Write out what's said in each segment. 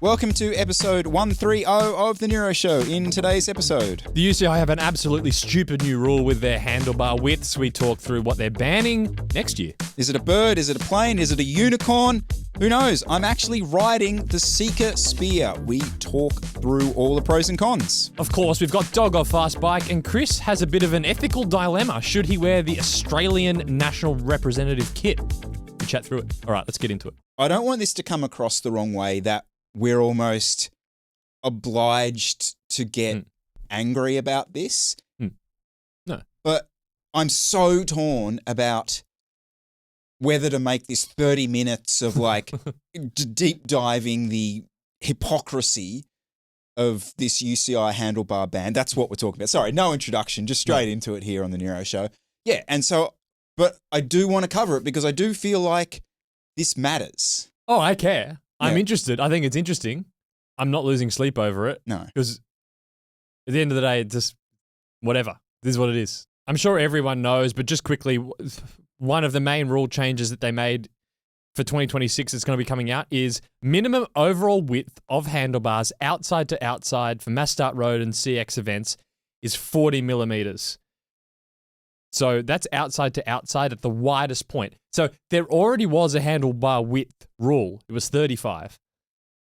Welcome to episode 130 of the NERO Show. In today's episode, the UCI have an absolutely stupid new rule with their handlebar widths. We talk through what they're banning next year. Is it a bird? Is it a plane? Is it a unicorn? Who knows? I'm actually riding the Seka Spear. We talk through all the pros and cons. Of course, we've got Dog off Fast Bike, and Chris has a bit of an ethical dilemma. Should he wear the Australian National Representative kit? We chat through it. All right, let's get into it. I don't want this to come across the wrong way that we're almost obliged to get angry about this. No. But I'm so torn about whether to make this 30 minutes of like deep diving the hypocrisy of this UCI Handlebar Ban. That's what we're talking about. Sorry, no introduction, just straight into it here on the NERO Show. Yeah, and so, but I do want to cover it because I do feel like this matters. Oh, I care. I'm Yeah. interested. I think it's interesting. I'm not losing sleep over it. No. Because at the end of the day, it's just whatever. This is what it is. I'm sure everyone knows, but just quickly, one of the main rule changes that they made for 2026 that's going to be coming out is minimum overall width of handlebars outside to outside for Mass Start Road and CX events is 40 millimeters. So that's outside to outside at the widest point. So there already was a handlebar width rule. It was 35.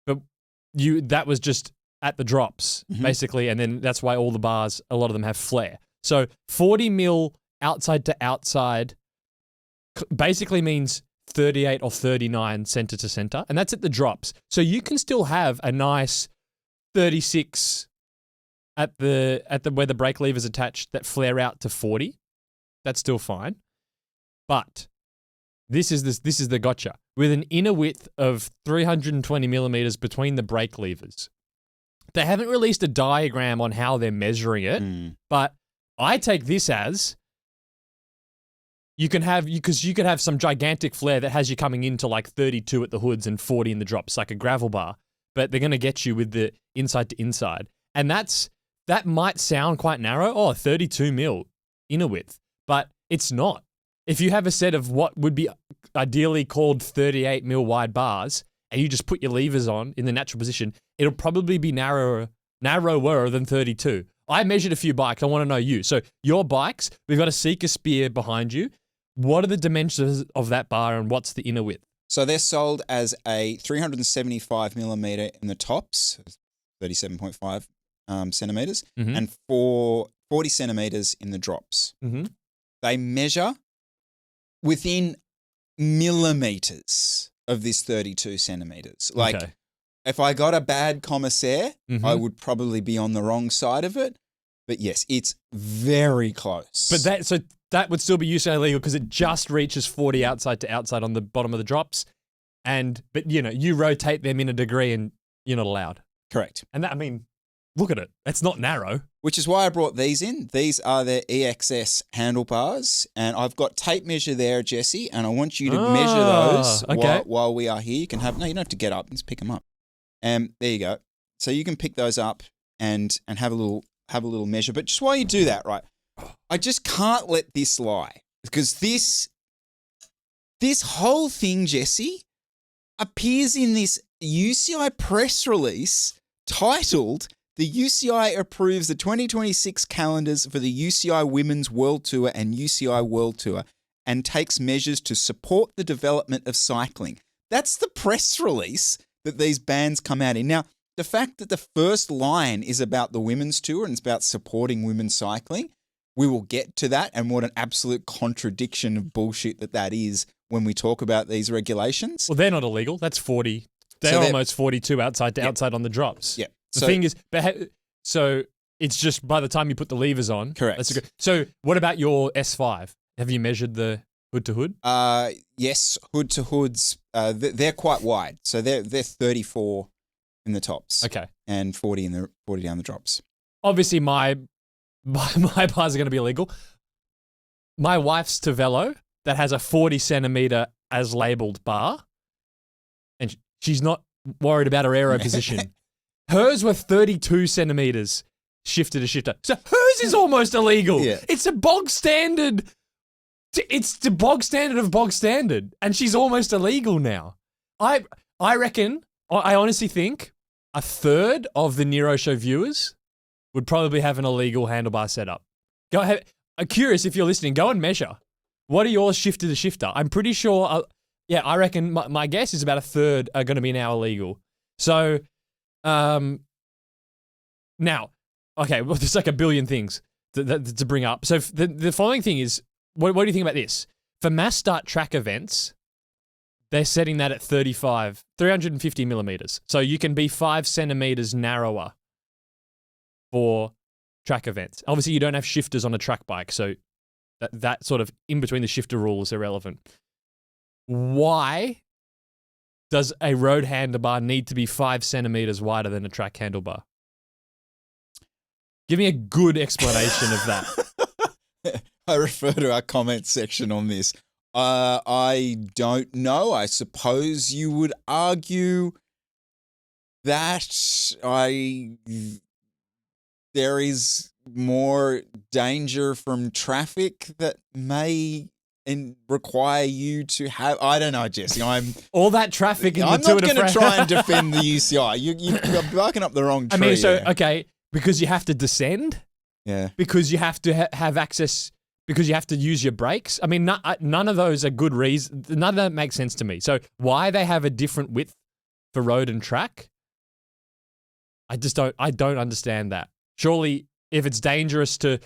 But that was just at the drops, basically, and then that's why all the bars, a lot of them have flare. So 40 mil outside to outside basically means 38 or 39 center to center, and that's at the drops. So you can still have a nice 36 at the where the brake lever is attached that flare out to 40. That's still fine. But this is the gotcha. With an inner width of 320 millimeters between the brake levers. They haven't released a diagram on how they're measuring it, but I take this as you could have some gigantic flare that has you coming into like 32 at the hoods and 40 in the drops, like a gravel bar, but they're going to get you with the inside to inside. And that might sound quite narrow. 32 mil inner width. But it's not. If you have a set of what would be ideally called 38 mil wide bars and you just put your levers on in the natural position, it'll probably be narrower than 32. I measured a few bikes. I want to know you. So your bikes, we've got a Seka Spear behind you. What are the dimensions of that bar and what's the inner width? So they're sold as a 375 millimeter in the tops, 37.5 centimeters, and 40 centimeters in the drops. They measure within millimeters of this 32 centimeters. Like, if I got a bad commissaire, I would probably be on the wrong side of it. But yes, it's very close. But that would still be UCI legal because it just reaches 40 outside to outside on the bottom of the drops. But you rotate them in a degree and you're not allowed. Correct. And that, look at it. That's not narrow. Which is why I brought these in. These are the EXS handlebars. And I've got tape measure there, Jesse, and I want you to measure those while we are here. You don't have to get up, just pick them up. There you go. So you can pick those up and have a little measure. But just while you do that, right, I just can't let this lie. Because this whole thing, Jesse, appears in this UCI press release titled, "The UCI approves the 2026 calendars for the UCI Women's World Tour and UCI World Tour and takes measures to support the development of cycling." That's the press release that these bans come out in. Now, the fact that the first line is about the women's tour and it's about supporting women's cycling, we will get to that and what an absolute contradiction of bullshit that is when we talk about these regulations. Well, they're not illegal. That's 40. They're almost 42 outside to outside on the drops. Yeah. The thing is, so it's just by the time you put the levers on. Correct. So what about your S5? Have you measured the hood to hood? Yes, hood to hoods. They're quite wide, so they're 34 in the tops. Okay. And 40 down the drops. Obviously, my bars are going to be illegal. My wife's Tavello that has a 40 centimeter as labeled bar, and she's not worried about her aero position. Hers were 32 centimeters shifter to shifter. So hers is almost illegal. Yeah. It's a bog standard. It's the bog standard of bog standard. And she's almost illegal now. I reckon I honestly think a third of the NERO show viewers would probably have an illegal handlebar setup. I'm curious if you're listening, go and measure. What are yours shifter to shifter? I'm pretty sure, I reckon my guess is about a third are going to be now illegal. So, now, okay, well, there's like a billion things to bring up. So the following thing is, what do you think about this? For mass start track events, they're setting that at 350 millimeters. So you can be 5 centimeters narrower for track events. Obviously, you don't have shifters on a track bike, so that sort of in between the shifter rule is irrelevant. Why does a road handlebar need to be 5 centimeters wider than a track handlebar? Give me a good explanation of that. I refer to our comment section on this. I don't know. I suppose you would argue that there is more danger from traffic that may require you to have. I don't know, Jesse. All that traffic. I'm not going to try and defend the UCI. You're barking up the wrong tree. I mean, okay, because you have to descend. Yeah. Because you have to have access. Because you have to use your brakes. I mean, none of those are good reasons. None of that makes sense to me. So why they have a different width for road and track, I don't understand that. Surely if it's dangerous to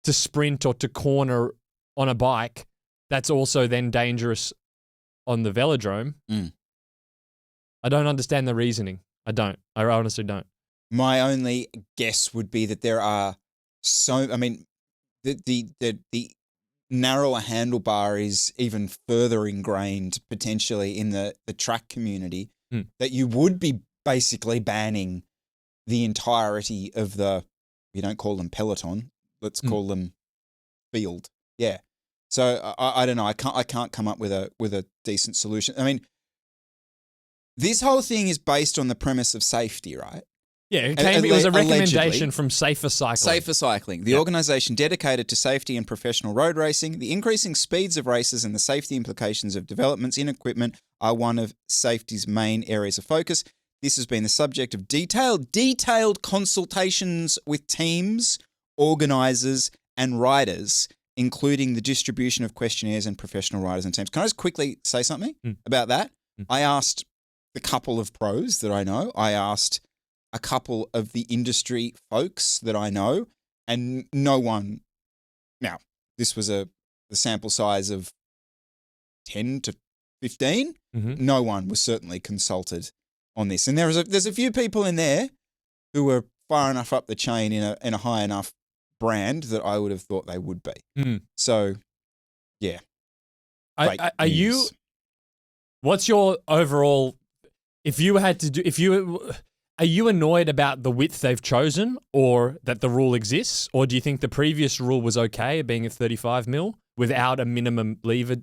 sprint or to corner on a bike, that's also then dangerous on the velodrome. I don't understand the reasoning. I honestly don't. My only guess would be that there are the narrower handlebar is even further ingrained potentially in the track community that you would be basically banning the entirety of we don't call them peloton, let's call them field. Yeah. So I don't know. I can't come up with a decent solution. I mean, this whole thing is based on the premise of safety, right? Yeah, it was a recommendation from Safer Cycling. Safer Cycling, the organisation dedicated to safety and professional road racing. The increasing speeds of races and the safety implications of developments in equipment are one of safety's main areas of focus. This has been the subject of detailed consultations with teams, organisers and riders, including the distribution of questionnaires and professional riders and teams. Can I just quickly say something about that? I asked the couple of pros that I know. I asked a couple of the industry folks that I know, and no one. Now, this was the sample size of 10 to 15. No one was certainly consulted on this, and there's a few people in there who were far enough up the chain in a high enough brand that I would have thought they would be. So, yeah. Are you? What's your overall? Are you annoyed about the width they've chosen or that the rule exists? Or do you think the previous rule was okay, being a 35 mil without a minimum lever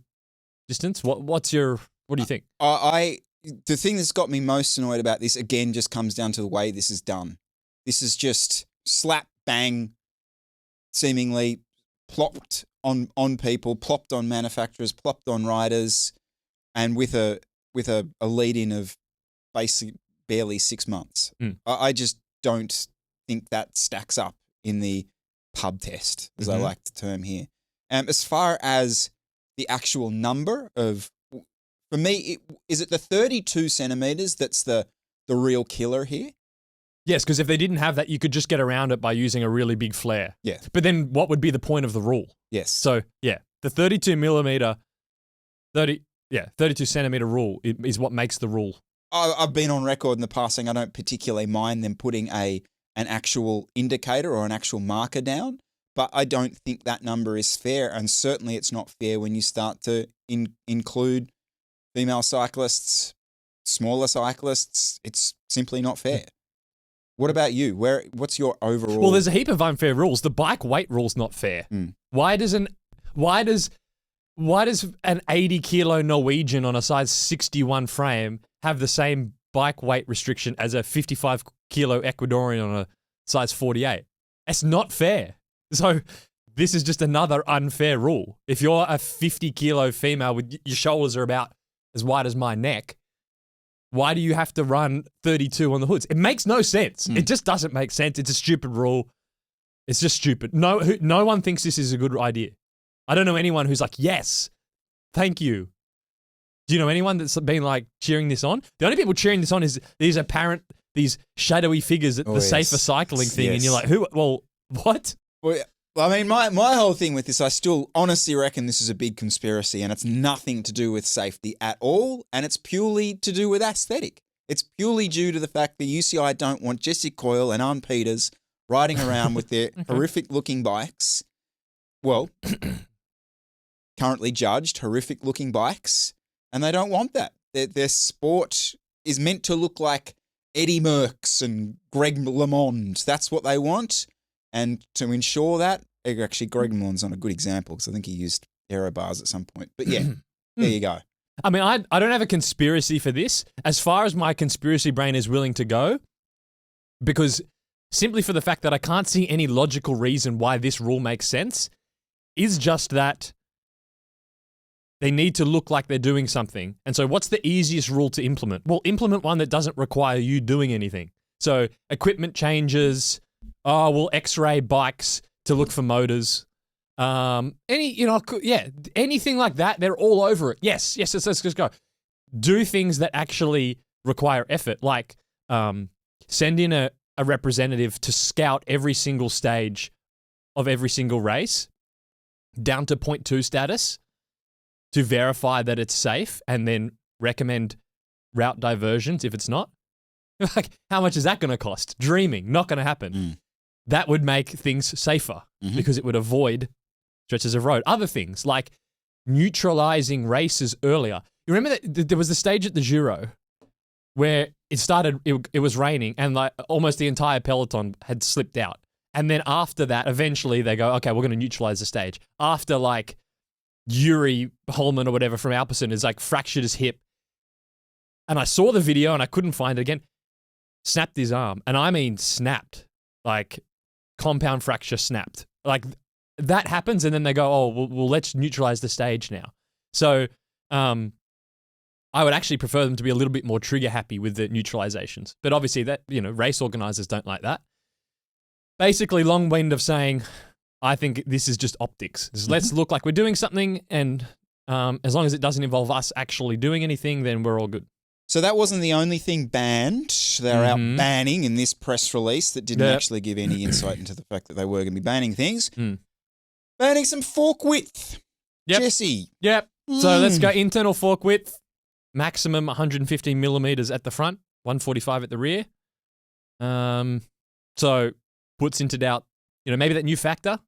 distance? What do you think? The thing that's got me most annoyed about this, again, just comes down to the way this is done. This is just slap, bang, seemingly plopped on people, plopped on manufacturers, plopped on riders, and with a lead-in of basically barely 6 months. I just don't think that stacks up in the pub test, as I like to term here. As far as the actual number of, for me, is it the 32 centimeters that's the real killer here? Yes, because if they didn't have that, you could just get around it by using a really big flare. Yeah. But then what would be the point of the rule? Yes. So, yeah, the 32 centimeter rule is what makes the rule. I've been on record in the past saying I don't particularly mind them putting an actual indicator or an actual marker down, but I don't think that number is fair, and certainly it's not fair when you start to include female cyclists, smaller cyclists. It's simply not fair. What about you? What's your overall? Well, there's a heap of unfair rules. The bike weight rule's not fair. Why does an 80 kilo Norwegian on a size 61 frame have the same bike weight restriction as a 55 kilo Ecuadorian on a size 48? It's not fair. So this is just another unfair rule. If you're a 50 kilo female with your shoulders are about as wide as my neck, Why do you have to run 32 on the hoods? It makes no sense. It just doesn't make sense. It's a stupid rule. It's just stupid. No one thinks this is a good idea. I don't know anyone who's like, yes, thank you. Do you know anyone that's been like cheering this on? The only people cheering this on is these shadowy figures at the safer cycling thing. And you're like, who? Well, what? Well, I mean, my whole thing with this, I still honestly reckon this is a big conspiracy and it's nothing to do with safety at all. And it's purely to do with aesthetic. It's purely due to the fact that UCI don't want Jesse Coyle and Arne Peters riding around with their horrific looking bikes. Well, currently judged horrific looking bikes. And they don't want that. Their sport is meant to look like Eddie Merckx and Greg LeMond. That's what they want. And to ensure that, actually, Greg LeMond's not a good example because I think he used aero bars at some point. But yeah, there you go. I mean, I don't have a conspiracy for this. As far as my conspiracy brain is willing to go, because simply for the fact that I can't see any logical reason why this rule makes sense, is just that they need to look like they're doing something. And so what's the easiest rule to implement? Well, implement one that doesn't require you doing anything. So equipment changes. We'll X-ray bikes to look for motors. Anything like that. They're all over it. Yes, let's just go. Do things that actually require effort, like send in a representative to scout every single stage of every single race down to 0.2 status, to verify that it's safe and then recommend route diversions if it's not. Like, how much is that going to cost? Dreaming, not going to happen. That would make things safer because it would avoid stretches of road. Other things like neutralizing races earlier. You remember that there was the stage at the Giro where it was raining and like almost the entire peloton had slipped out. And then after that, eventually they go, okay, we're going to neutralize the stage. After like Yuri Holman or whatever from Alpecin is like fractured his hip. And I saw the video and I couldn't find it again. Snapped his arm. And I mean snapped. Like compound fracture snapped. Like that happens and then they go, oh, well let's neutralize the stage now. So I would actually prefer them to be a little bit more trigger happy with the neutralizations. But obviously that, race organizers don't like that. Basically, long wind of saying, I think this is just optics. Let's look like we're doing something, and as long as it doesn't involve us actually doing anything, then we're all good. So that wasn't the only thing banned. They're out banning in this press release that didn't actually give any insight into the fact that they were going to be banning things. Banning some fork width. Jesse. Yep. So let's go internal fork width, maximum 115 millimeters at the front, 145 at the rear. So puts into doubt, maybe that new factor.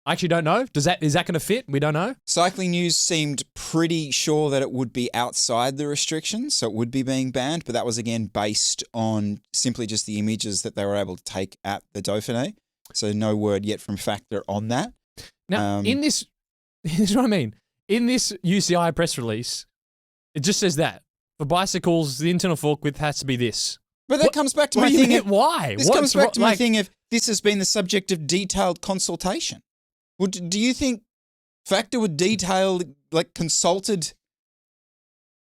I actually don't know. Is that going to fit? We don't know. Cycling News seemed pretty sure that it would be outside the restrictions, so it would be being banned, but that was again based on simply just the images that they were able to take at the Dauphiné. So no word yet from Factor on that. Now, this is what I mean. In this UCI press release, it just says that for bicycles, the internal fork width has to be this. But that comes back to my thing. Why? This comes back to my thing of this has been the subject of detailed consultation. Well, do you think Factor would consulted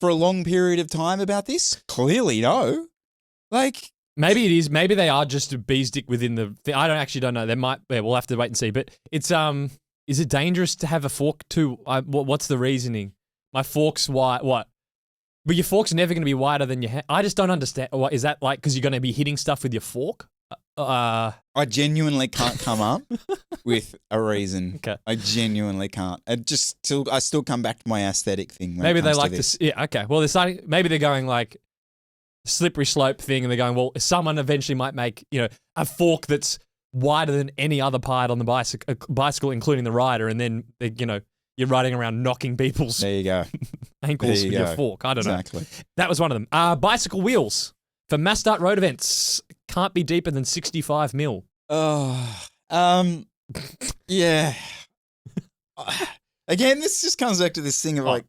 for a long period of time about this? Clearly, no. Maybe it is. Maybe they are just a bee's dick within the thing. I don't know. They might. Yeah, we'll have to wait and see. But it's is it dangerous to have a fork too? What's the reasoning? My fork's wide. What? But your fork's never going to be wider than your hand. I just don't understand. What is that like? Because you're going to be hitting stuff with your fork? I genuinely can't come up with a reason. Okay. I genuinely can't. I still come back to my aesthetic thing. Maybe they like this. Yeah. Okay. Well, maybe they're going like slippery slope thing, and they're going, well, someone eventually might make a fork that's wider than any other part on the bicycle, including the rider, and then you're riding around knocking people's there you go ankles with your fork. I don't know. That was one of them. Bicycle wheels for mass start road events can't be deeper than 65 mil. Yeah. Again, this just comes back to this thing of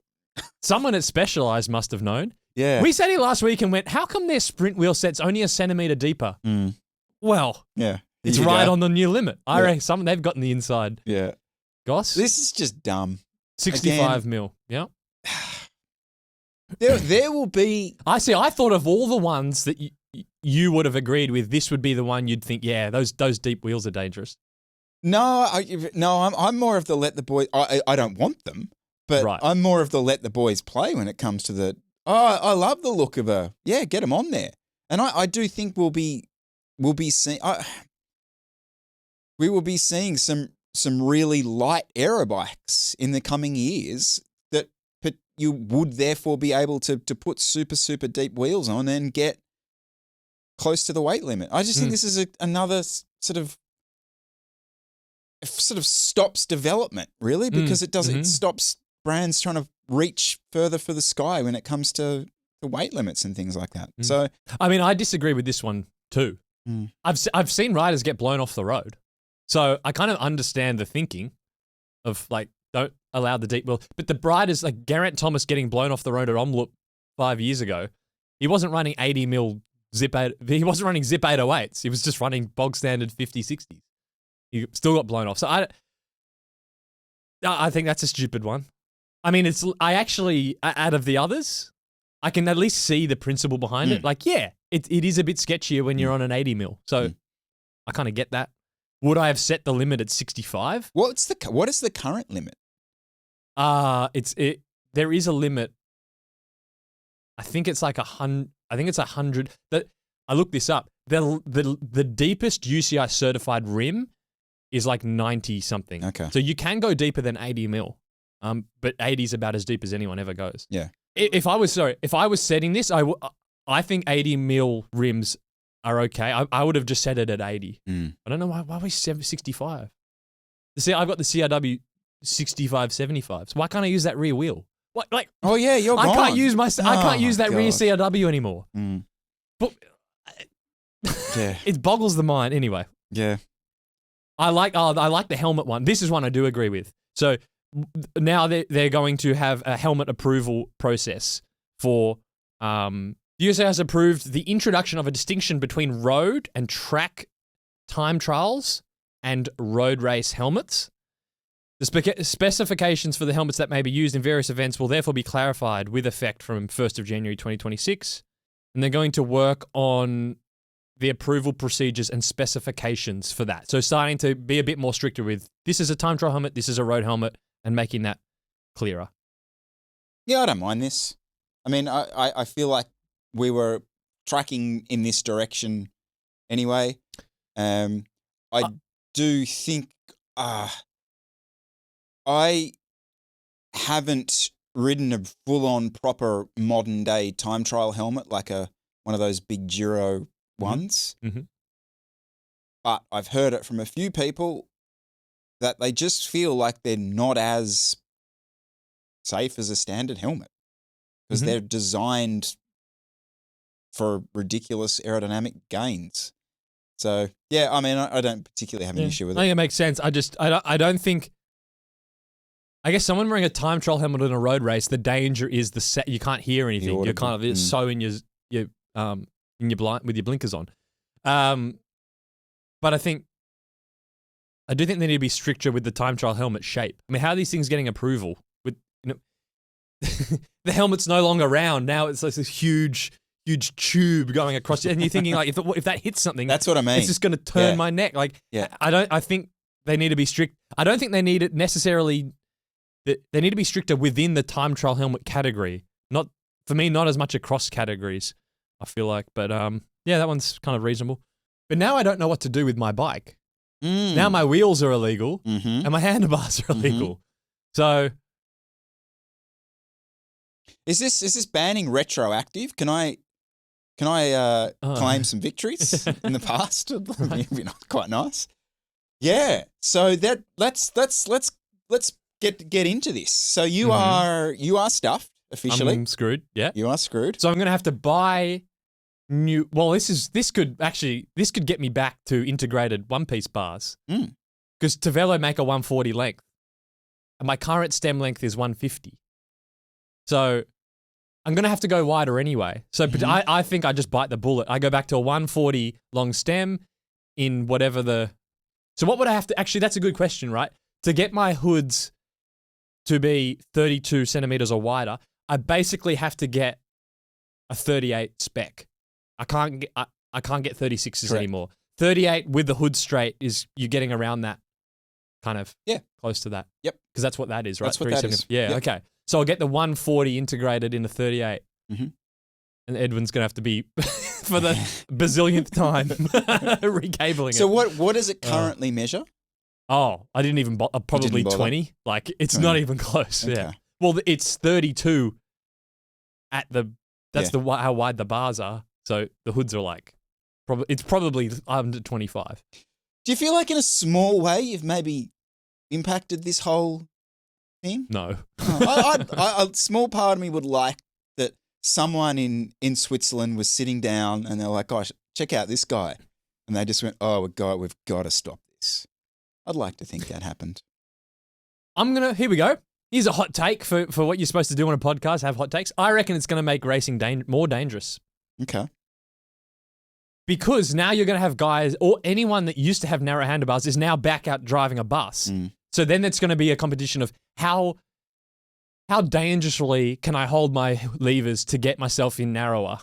someone at Specialized must have known. Yeah. We sat here last week and went, how come their sprint wheel set's only a centimetre deeper? Well, yeah, it's right on the new limit. I reckon they've gotten the inside. Yeah. Goss? This is just dumb. 65 mil. Yeah. There will be. I see. I thought of all the ones that you would have agreed with. This would be the one you'd think, yeah, those deep wheels are dangerous. No, I'm more of the let the boys. I don't want them, but Right. I'm more of the let the boys play when it comes to the. Oh, I love the look of get them on there, and I do think we'll be seeing. We will be seeing some really light aero bikes in the coming years that you would therefore be able to put super deep wheels on and get close to the weight limit. I just think this is another sort of stops development, really, because it stops brands trying to reach further for the sky when it comes to the weight limits and things like that. So, I mean, I disagree with this one too. I've seen riders get blown off the road, so I kind of understand the thinking of like, don't allow the deep wheel. But the riders like Geraint Thomas getting blown off the road at Omloop 5 years ago, he wasn't running 80 mil zip 8. He wasn't running zip 808s. He was just running bog standard 50-60s. He still got blown off. So I think that's a stupid one. I mean, I actually, out of the others, I can at least see the principle behind it. Like, yeah, it is a bit sketchier when you're on an 80 mil. So I kind of get that. Would I have set the limit at 65? What is the current limit? There is a limit. I think it's like 100. I think it's 100. I looked this up. The deepest UCI certified rim is like 90 something. Okay. So you can go deeper than 80 mil. But 80 is about as deep as anyone ever goes. Yeah. If I was setting this, I think 80 mil rims are okay. I would have just set it at 80. I don't know why we 65. See, I've got the CRW 65-75. So why can't I use that rear wheel? What, like? Oh yeah, you're gone. I can't use that rear CRW anymore. But yeah, it boggles the mind. Anyway. Yeah. I like the helmet one. This is one I do agree with. So now they're going to have a helmet approval process for the UCI has approved the introduction of a distinction between road and track time trials and road race helmets. The specifications for the helmets that may be used in various events will therefore be clarified with effect from 1st of January 2026. And they're going to work on the approval procedures and specifications for that. So starting to be a bit more stricter with this is a time trial helmet, this is a road helmet, and making that clearer. Yeah, I don't mind this. I mean, I feel like we were tracking in this direction anyway. I do think I haven't ridden a full-on proper modern-day time trial helmet like one of those big Giro ones. But I've heard it from a few people that they just feel like they're not as safe as a standard helmet because they're designed for ridiculous aerodynamic gains. So, yeah, I mean, I don't particularly have an issue with it. I think it makes sense. I don't think... I guess someone wearing a time trial helmet in a road race, the danger is you can't hear anything. You're kind of so in your blind with your blinkers on. But I do think they need to be stricter with the time trial helmet shape. I mean, how are these things getting approval? With the helmet's no longer round now; it's like this huge tube going across, and you're thinking like, if that hits something, that's what I mean. It's just going to turn my neck. Like, I think they need to be strict. I don't think they need it necessarily. They need to be stricter within the time trial helmet category. Not for me, not as much across categories. I feel like, but yeah, that one's kind of reasonable. But now I don't know what to do with my bike. Now my wheels are illegal and my handlebars are illegal. So, is this banning retroactive? Can I claim some victories in the past? It'd be quite nice. Yeah. So let's get into this. So you are stuffed officially. I'm screwed. Yeah. You are screwed. So I'm going to have to buy new. Well, this could get me back to integrated one-piece bars. Because Tavello make a 140 length, and my current stem length is 150. So I'm going to have to go wider anyway. So I think I just bite the bullet. I go back to a 140 long stem in whatever the. So what would I have to? Actually, that's a good question, right? To get my hoods to be 32 centimeters or wider, I basically have to get a 38 spec. I can't get 36s Correct. anymore. 38 with the hood straight is you're getting around that kind of close to that. Yep. Because that's what that is, right? That's what that is. Yeah, Yep. okay. So I'll get the 140 integrated in the 38. Mm-hmm. And Edwin's going to have to be, for the bazillionth time, recabling it. So what does it currently measure? Oh, I didn't even probably bother? 20. Like, it's not even close. Okay. Yeah. Well, it's 32 at the, that's how wide the bars are. So the hoods are like, it's probably under 25. Do you feel like in a small way you've maybe impacted this whole thing? No. A small part of me would like that someone in Switzerland was sitting down and they're like, gosh, check out this guy. And they just went, oh, we've got to stop this. I'd like to think that happened. Here we go. Here's a hot take for what you're supposed to do on a podcast, have hot takes. I reckon it's going to make racing more dangerous. Okay. Because now you're going to have guys, or anyone that used to have narrow handlebars is now back out driving a bus. So then it's going to be a competition of how dangerously can I hold my levers to get myself in narrower,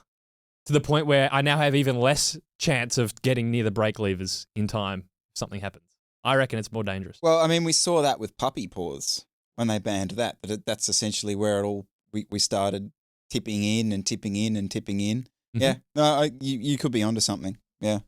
to the point where I now have even less chance of getting near the brake levers in time if something happens. I reckon it's more dangerous. Well, I mean, we saw that with puppy paws when they banned that. But that's essentially where we started tipping in and tipping in and tipping in. Mm-hmm. Yeah, no, you could be onto something. Yeah.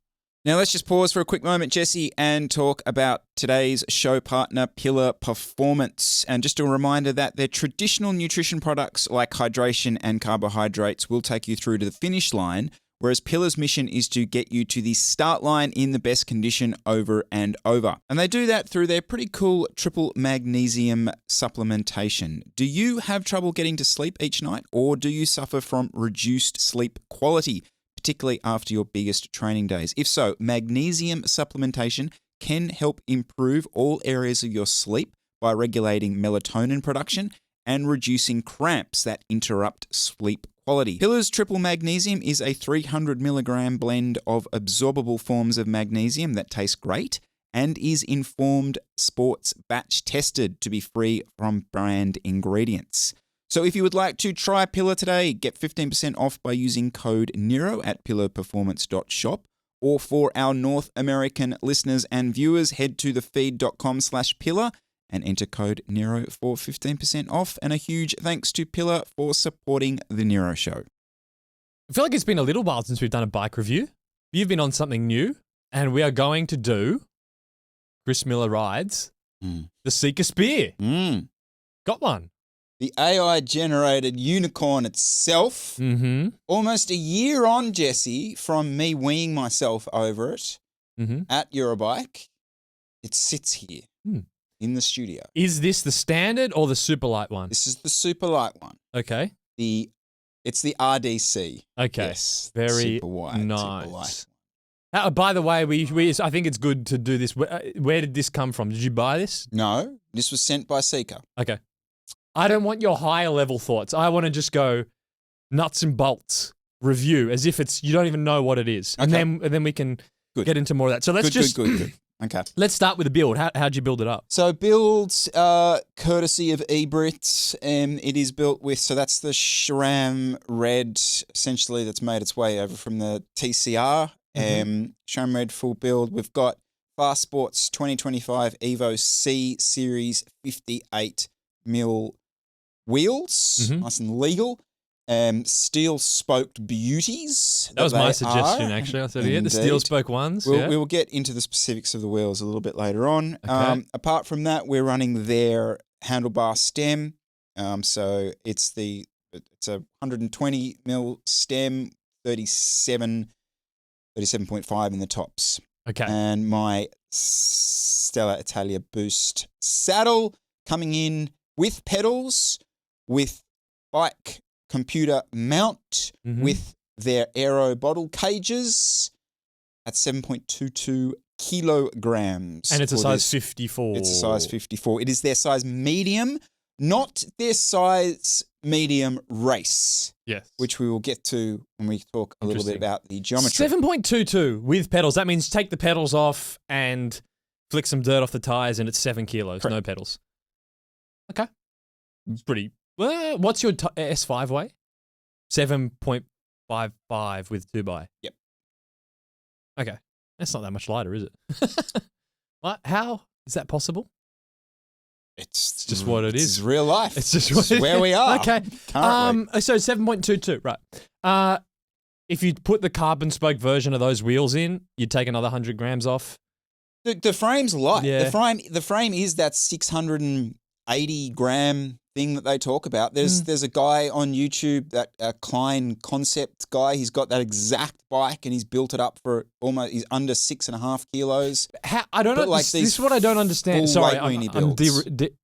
Now let's just pause for a quick moment, Jesse, and talk about today's show partner, Pillar Performance. And just a reminder that their traditional nutrition products like hydration and carbohydrates will take you through to the finish line, whereas Pillar's mission is to get you to the start line in the best condition over and over. And they do that through their pretty cool triple magnesium supplementation. Do you have trouble getting to sleep each night, or do you suffer from reduced sleep quality, particularly after your biggest training days? If so, magnesium supplementation can help improve all areas of your sleep by regulating melatonin production and reducing cramps that interrupt sleep quality. Pillar's triple magnesium is a 300 milligram blend of absorbable forms of magnesium that taste great and is informed sports batch tested to be free from brand ingredients. So if you would like to try Pillar today, get 15% off by using code NERO at pillarperformance.shop, or for our North American listeners and viewers, head to thefeed.com/pillar and enter code NERO for 15% off. And a huge thanks to Pillar for supporting the NERO Show. I feel like it's been a little while since we've done a bike review. You've been on something new, and we are going to do Chris Miller rides the Seka Spear. Got one. The AI-generated unicorn itself. Almost a year on, Jesse, from me weeing myself over it at Eurobike. It sits here in the studio. Is this the standard or the super light one? This is the super light one. Okay. It's the RDC. Okay. Yes. Very super wide, nice. super light. By the way, I think it's good to do this. Where did this come from? Did you buy this? No, this was sent by Seka. Okay. I don't want your higher level thoughts. I want to just go nuts and bolts review as if you don't even know what it is. Okay. And then we can get into more of that. So let's Good. Okay. Let's start with the build. How'd you build it up? So builds courtesy of eBrits. It is built with, so that's the SRAM Red, essentially, that's made its way over from the TCR. SRAM Red full build. We've got FarSports 2025 Evo C Series 58 mil wheels, nice and legal. Steel spoked beauties. That was my suggestion, actually. I said, the steel spoke ones. We will get into the specifics of the wheels a little bit later on. Okay. Apart from that, we're running their handlebar stem. So it's a 120 mil stem, 37.5 in the tops. Okay. And my Stella Italia Boost saddle coming in with pedals, with bike computer mount, with their aero bottle cages at 7.22 kilograms. And it's a size 54. It's a size 54. It is their size medium, not their size medium race. Yes. Which we will get to when we talk a little bit about the geometry. 7.22 with pedals. That means take the pedals off and flick some dirt off the tires and it's 7 kilos, no pedals. Okay. Pretty Well, what's your S5 weigh? 7.55 with 2x. Yep. Okay. That's not that much lighter, is it? What? How is that possible? It's just what it is. It's real life. It's just where we are. Okay. Currently. So 7.22, right. If you put the carbon spoke version of those wheels in, you'd take another 100 grams off. The frame's light. Yeah. The frame is that 680 gram thing that they talk about. There's a guy on YouTube, that Klein concept guy. He's got that exact bike and he's built it up for he's under 6.5 kilos. I don't know. Like this is what I don't understand. Sorry, I'm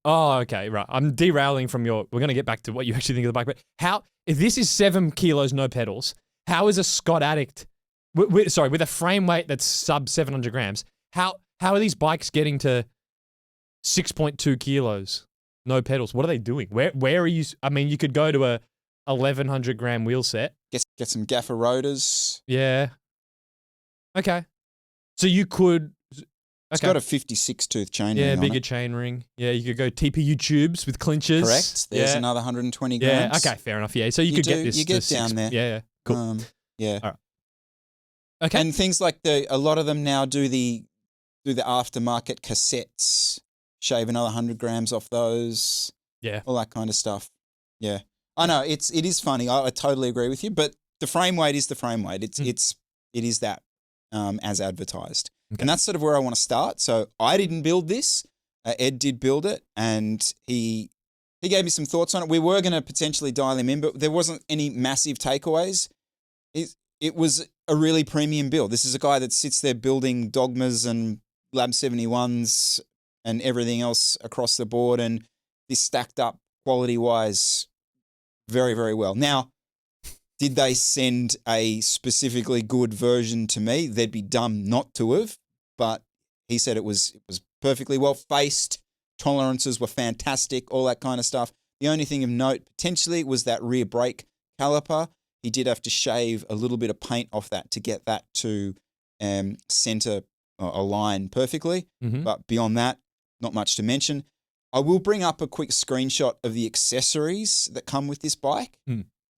okay, right. I'm derailing from your. We're going to get back to what you actually think of the bike. But if this is 7 kilos, no pedals, how is a Scott Addict, with a frame weight that's sub 700 grams, how are these bikes getting to 6.2 kilos? No pedals. What are they doing? Where are you? I mean, you could go to a 1,100 gram wheel set. Get some gaffer rotors. Yeah. Okay. So you could. Okay. It's got a 56 tooth chain ring. Yeah, on bigger it. chain ring. Yeah, you could go TPU tubes with clinchers. Correct. There's another 120 grams. Yeah. Okay. Fair enough. Yeah. So you could get this. You get down there. Yeah. Cool. Yeah. All right. Okay. And things like a lot of them now do the aftermarket cassettes. Shave another 100 grams off those. Yeah. All that kind of stuff. Yeah. I know it is funny. I totally agree with you, but the frame weight is the frame weight. It is that as advertised. Okay. And that's sort of where I want to start. So I didn't build this. Ed did build it, and he gave me some thoughts on it. We were going to potentially dial him in, but there wasn't any massive takeaways. It was a really premium build. This is a guy that sits there building Dogmas and Lab 71s and everything else across the board, and this stacked up quality-wise very, very well. Now, did they send a specifically good version to me? They'd be dumb not to have, but he said it was perfectly well-faced, tolerances were fantastic, all that kind of stuff. The only thing of note potentially was that rear brake caliper. He did have to shave a little bit of paint off that to get that to center align perfectly, but beyond that, not much to mention. I will bring up a quick screenshot of the accessories that come with this bike.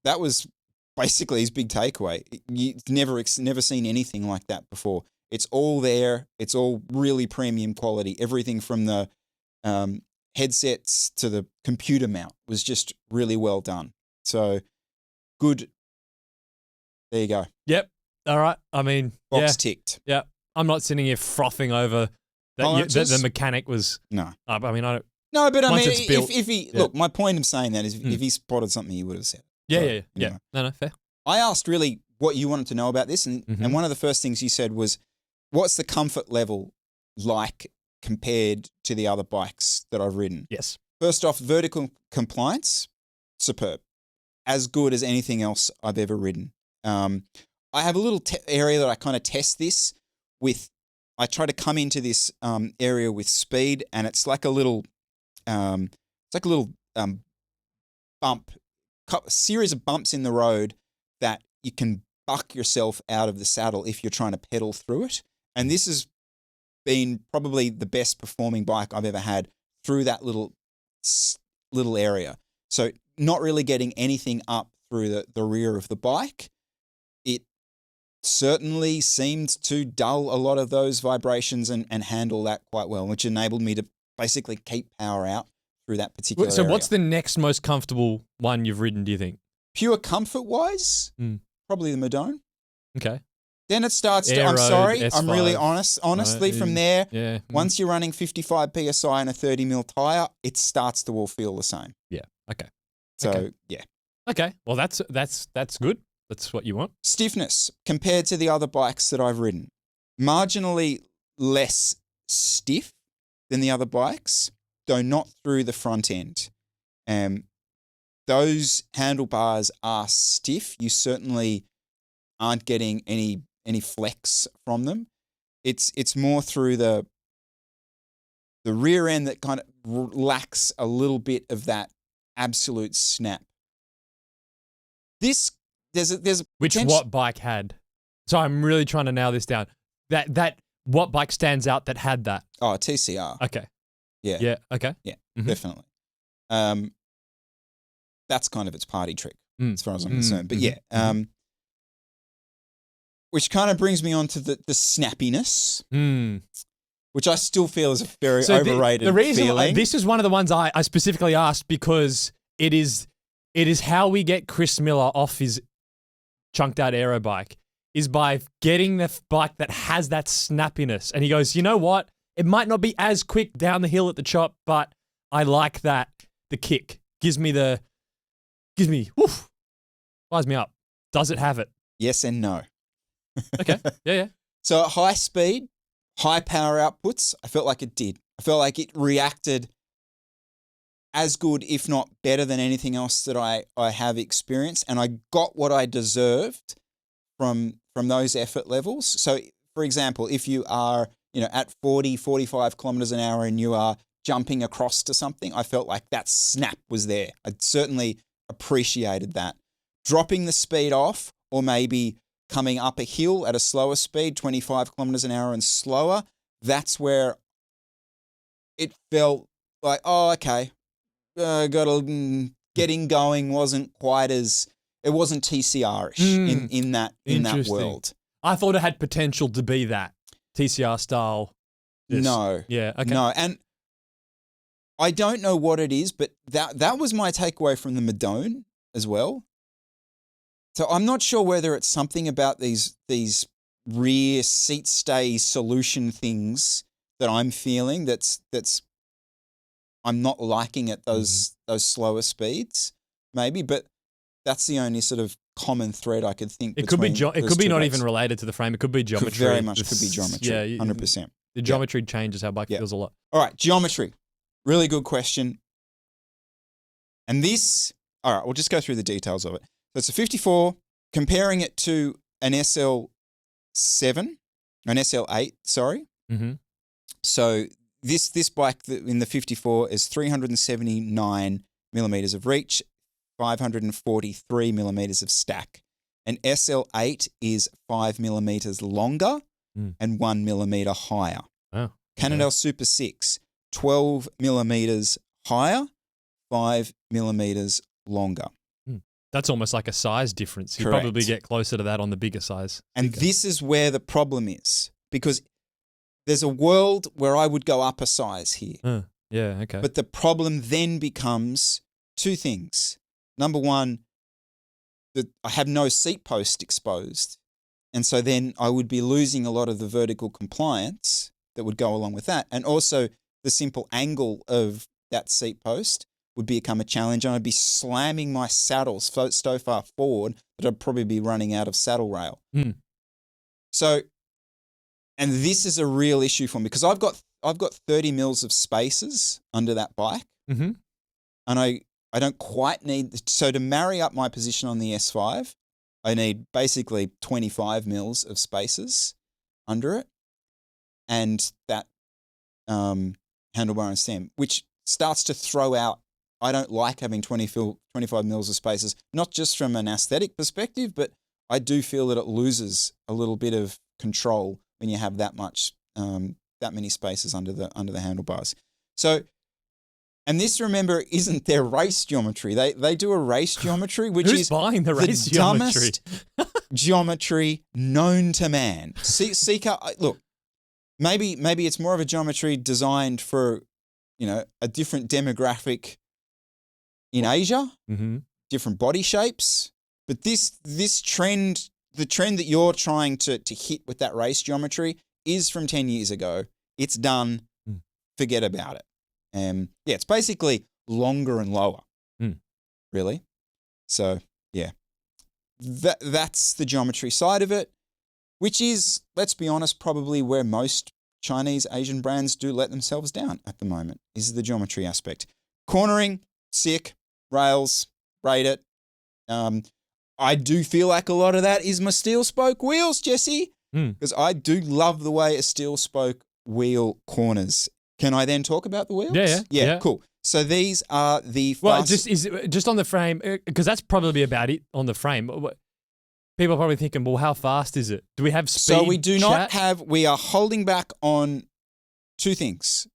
That was basically his big takeaway. You've never seen anything like that before. It's all there. It's all really premium quality. Everything from the headsets to the computer mount was just really well done. So good. There you go. Yep. All right. I mean, box ticked. Yeah. I'm not sitting here frothing over that the mechanic was. No. I mean, I don't. No, but I mean, built, if he look, my point of saying that is, if he spotted something, he would have said. Yeah. No, fair. I asked really what you wanted to know about this, and one of the first things you said was, "What's the comfort level like compared to the other bikes that I've ridden?" Yes. First off, vertical compliance, superb, as good as anything else I've ever ridden. I have a little area that I kind of test this with. I try to come into this area with speed, and it's like a little, bump, a series of bumps in the road that you can buck yourself out of the saddle if you're trying to pedal through it. And this has been probably the best performing bike I've ever had through that little area. So not really getting anything up through the rear of the bike. It certainly seemed to dull a lot of those vibrations and handle that quite well, which enabled me to basically keep power out through that particular area. What's the next most comfortable one you've ridden, do you think? Pure comfort-wise, probably the Madone. Okay. Then it starts to, I'm sorry, S5. I'm really honestly from there, once you're running 55 PSI and a 30 mil tyre, it starts to all feel the same. Yeah, okay. So, yeah. Okay, well, that's good. That's what you want. Stiffness compared to the other bikes that I've ridden. Marginally less stiff than the other bikes, though not through the front end. Those handlebars are stiff. You certainly aren't getting any flex from them. It's more through the rear end that kind of lacks a little bit of that absolute snap. There's what bike had? So I'm really trying to nail this down. That what bike stands out that had that? Oh, TCR. Okay. Yeah. Yeah. Okay. Yeah. Definitely. that's kind of its party trick as far as I'm concerned. But which kind of brings me on to the snappiness, which I still feel is a very overrated the reason feeling. This is one of the ones I specifically asked because it is how we get Chris Miller off his chunked out aero bike is by getting the bike that has that snappiness. And he goes, you know what? It might not be as quick down the hill at the chop, but I like that. The kick gives me, woof, fires me up. Does it have it? Yes and no. Okay. Yeah. So at high speed, high power outputs, I felt like it did. I felt like it reacted as good, if not better than anything else that I have experienced. And I got what I deserved from those effort levels. So for example, if you are, at 40, 45 kilometers an hour and you are jumping across to something, I felt like that snap was there. I certainly appreciated that. Dropping the speed off or maybe coming up a hill at a slower speed, 25 kilometers an hour and slower, that's where it felt like, oh, okay, getting going wasn't quite as, it wasn't TCR-ish in that world. I thought it had potential to be that TCR style. No. Yeah, okay. No, and I don't know what it is, but that was my takeaway from the Madone as well. So I'm not sure whether it's something about these rear seat stay solution things that I'm feeling that's I'm not liking at those slower speeds, maybe, but that's the only sort of common thread I could think. It could be not even related to the frame. It could be geometry. Very much could be geometry. Yeah, 100%. The geometry changes how bike feels a lot. All right, geometry. Really good question. And this, all right, we'll just go through the details of it. So it's a 54, comparing it to an SL8, sorry. Mm-hmm. So this bike in the 54 is 379 millimeters of reach, 543 millimeters of stack. An SL8 is 5 millimeters longer and 1 millimeter higher. Oh, Cannondale Super 6, 12 millimeters higher, 5 millimeters longer. That's almost like a size difference. You Correct. probably get closer to that on the bigger size. And this is where the problem is, because there's a world where I would go up a size here. Yeah, okay. But the problem then becomes two things. Number one, that I have no seat post exposed. And so then I would be losing a lot of the vertical compliance that would go along with that. And also the simple angle of that seat post would become a challenge, and I'd be slamming my saddle so far forward that I'd probably be running out of saddle rail. So, and this is a real issue for me because I've got 30 mils of spaces under that bike, and I don't quite need, so to marry up my position on the S5, I need basically 25 mils of spaces under it, and that handlebar and stem, which starts to throw out. I don't like having 25 mils of spaces, not just from an aesthetic perspective, but I do feel that it loses a little bit of control when you have that many spaces under the handlebars. So, and this, remember, isn't their race geometry. They do a race geometry, which Who's is buying the race geometry? Dumbest geometry known to man. Seka, look, maybe it's more of a geometry designed for, a different demographic in Asia, different body shapes. But this trend, the trend that you're trying to hit with that race geometry is from 10 years ago. It's done. Forget about it. It's basically longer and lower, really. So, yeah, that's the geometry side of it, which is, let's be honest, probably where most Chinese Asian brands do let themselves down at the moment, is the geometry aspect. Cornering, sick. Rails, rate it. I do feel like a lot of that is my steel spoke wheels, Jesse, because I do love the way a steel spoke wheel corners. Can I then talk about the wheels? Yeah. Cool. So these are the just on the frame, because that's probably about it on the frame. People are probably thinking, well, how fast is it? Do we have speed? So we do not have. We are holding back on two things: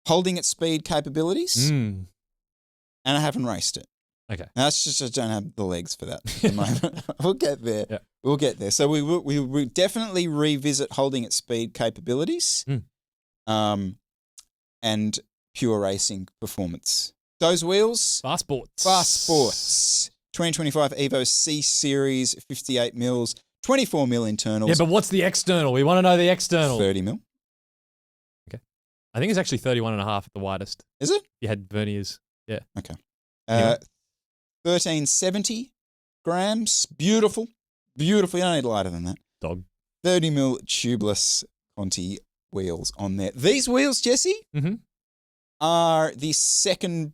holding at speed capabilities. And I haven't raced it. Okay. That's just I don't have the legs for that at the moment. We'll get there. Yeah. We'll get there. So we will definitely revisit holding at speed capabilities, and pure racing performance. Those wheels, FarSports 2025 Evo C Series 58 mils, 24 mil internals. Yeah, but what's the external? We want to know the external. 30 mil. Okay. I think it's actually 31 and a half at the widest. Is it? You had verniers. Yeah. Okay. Anyway. 1370 grams. Beautiful. Beautiful. You don't need lighter than that. Dog. 30 mil tubeless Conti wheels on there. These wheels, Jesse, are the second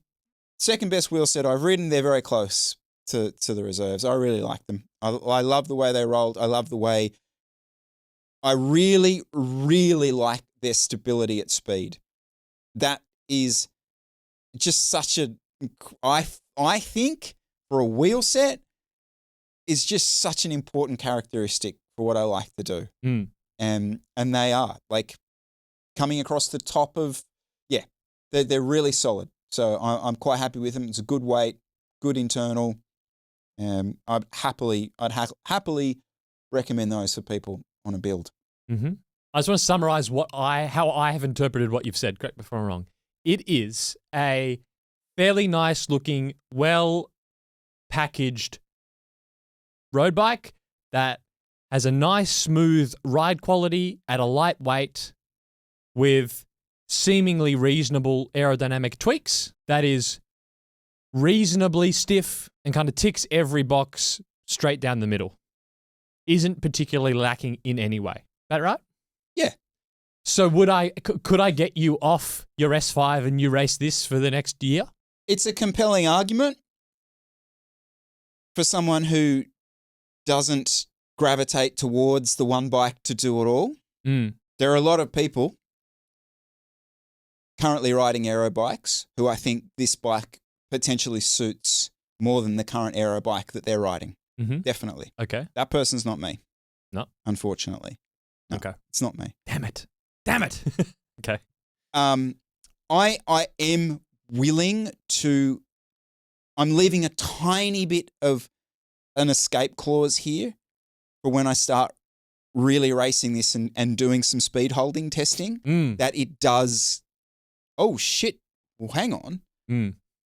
best wheel set I've ridden. They're very close to the reserves. I really like them. I love the way they rolled. I love the way. I really, really like their stability at speed. That is just such a. I think for a wheel set is just such an important characteristic for what I like to do. And they are like coming across the top of, they're really solid. So I'm quite happy with them. It's a good weight, good internal. I'd happily recommend those for people on a build. I just want to summarize how I have interpreted what you've said. Correct me if I'm wrong. It is a fairly nice looking, well packaged road bike that has a nice, smooth ride quality at a light weight with seemingly reasonable aerodynamic tweaks. That is reasonably stiff and kind of ticks every box straight down the middle. Isn't particularly lacking in any way. That right? Yeah. So could I get you off your S5 and you race this for the next year? It's a compelling argument for someone who doesn't gravitate towards the one bike to do it all. There are a lot of people currently riding aero bikes who I think this bike potentially suits more than the current aero bike that they're riding. Definitely. Okay. That person's not me. No. Unfortunately. No, okay. It's not me. Damn it. Okay. I am willing to, I'm leaving a tiny bit of an escape clause here for when I start really racing this and doing some speed holding testing, that it does, oh shit, well hang on.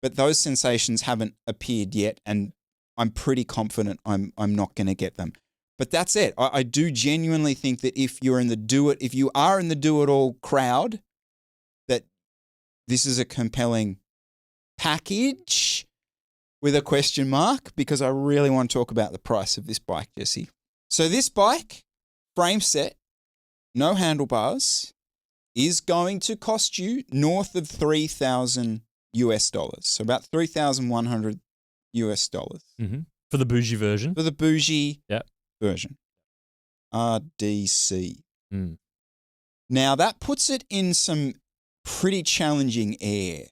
But those sensations haven't appeared yet, and I'm pretty confident I'm not going to get them. But that's it. I do genuinely think that if you are in the do it all crowd, that this is a compelling package with a question mark, because I really want to talk about the price of this bike, Jesse. So this bike, frame set, no handlebars, is going to cost you north of $3,000 US. So about $3,100 US. For the bougie version? For the bougie version. RDC. Now that puts it in some pretty challenging air,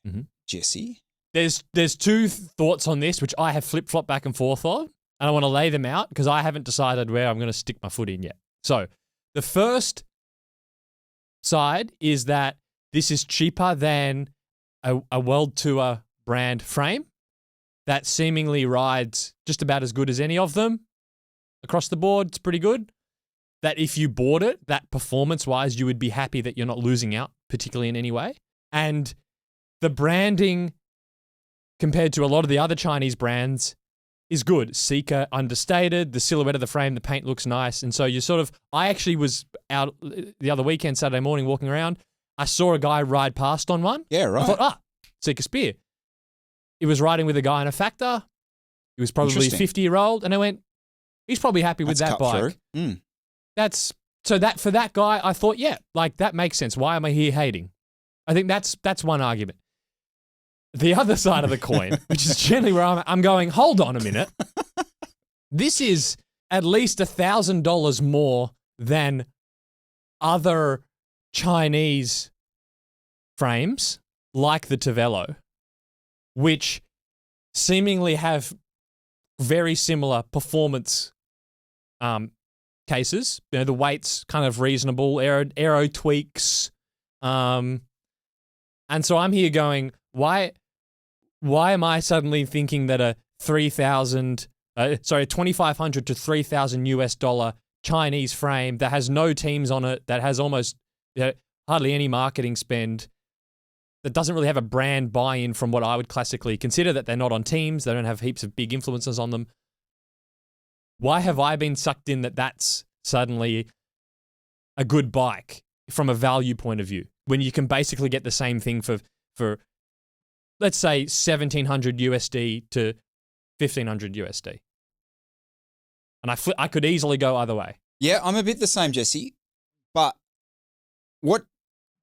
Jesse. There's two thoughts on this, which I have flip-flopped back and forth on, and I want to lay them out because I haven't decided where I'm going to stick my foot in yet. So the first side is that this is cheaper than a World Tour brand frame that seemingly rides just about as good as any of them. Across the board, it's pretty good. That if you bought it, that performance-wise, you would be happy that you're not losing out, particularly in any way. And the branding compared to a lot of the other Chinese brands is good. Seka understated, the silhouette of the frame, the paint looks nice. And so you sort of, I actually was out the other weekend, Saturday morning, walking around. I saw a guy ride past on one. Yeah, right. I thought, Seka Spear. He was riding with a guy in a Factor. He was probably 50-year-old. And I went, he's probably happy with that bike. So that for that guy, I thought, yeah, like that makes sense. Why am I here hating? I think that's one argument. The other side of the coin, which is generally where I'm going, hold on a minute. This is at least $1,000 more than other Chinese frames like the Tavello, which seemingly have very similar performance cases. You know, the weight's kind of reasonable, aero tweaks. And so I'm here going, why am I suddenly thinking that a $2,500 to $3,000 Chinese frame that has no teams on it, that has almost hardly any marketing spend, that doesn't really have a brand buy-in from what I would classically consider, that they're not on teams, they don't have heaps of big influencers on them. Why have I been sucked in that that's suddenly a good bike from a value point of view, when you can basically get the same thing for let's say $1,700 USD to $1,500 USD? And I could easily go either way. Yeah, I'm a bit the same, Jesse. But what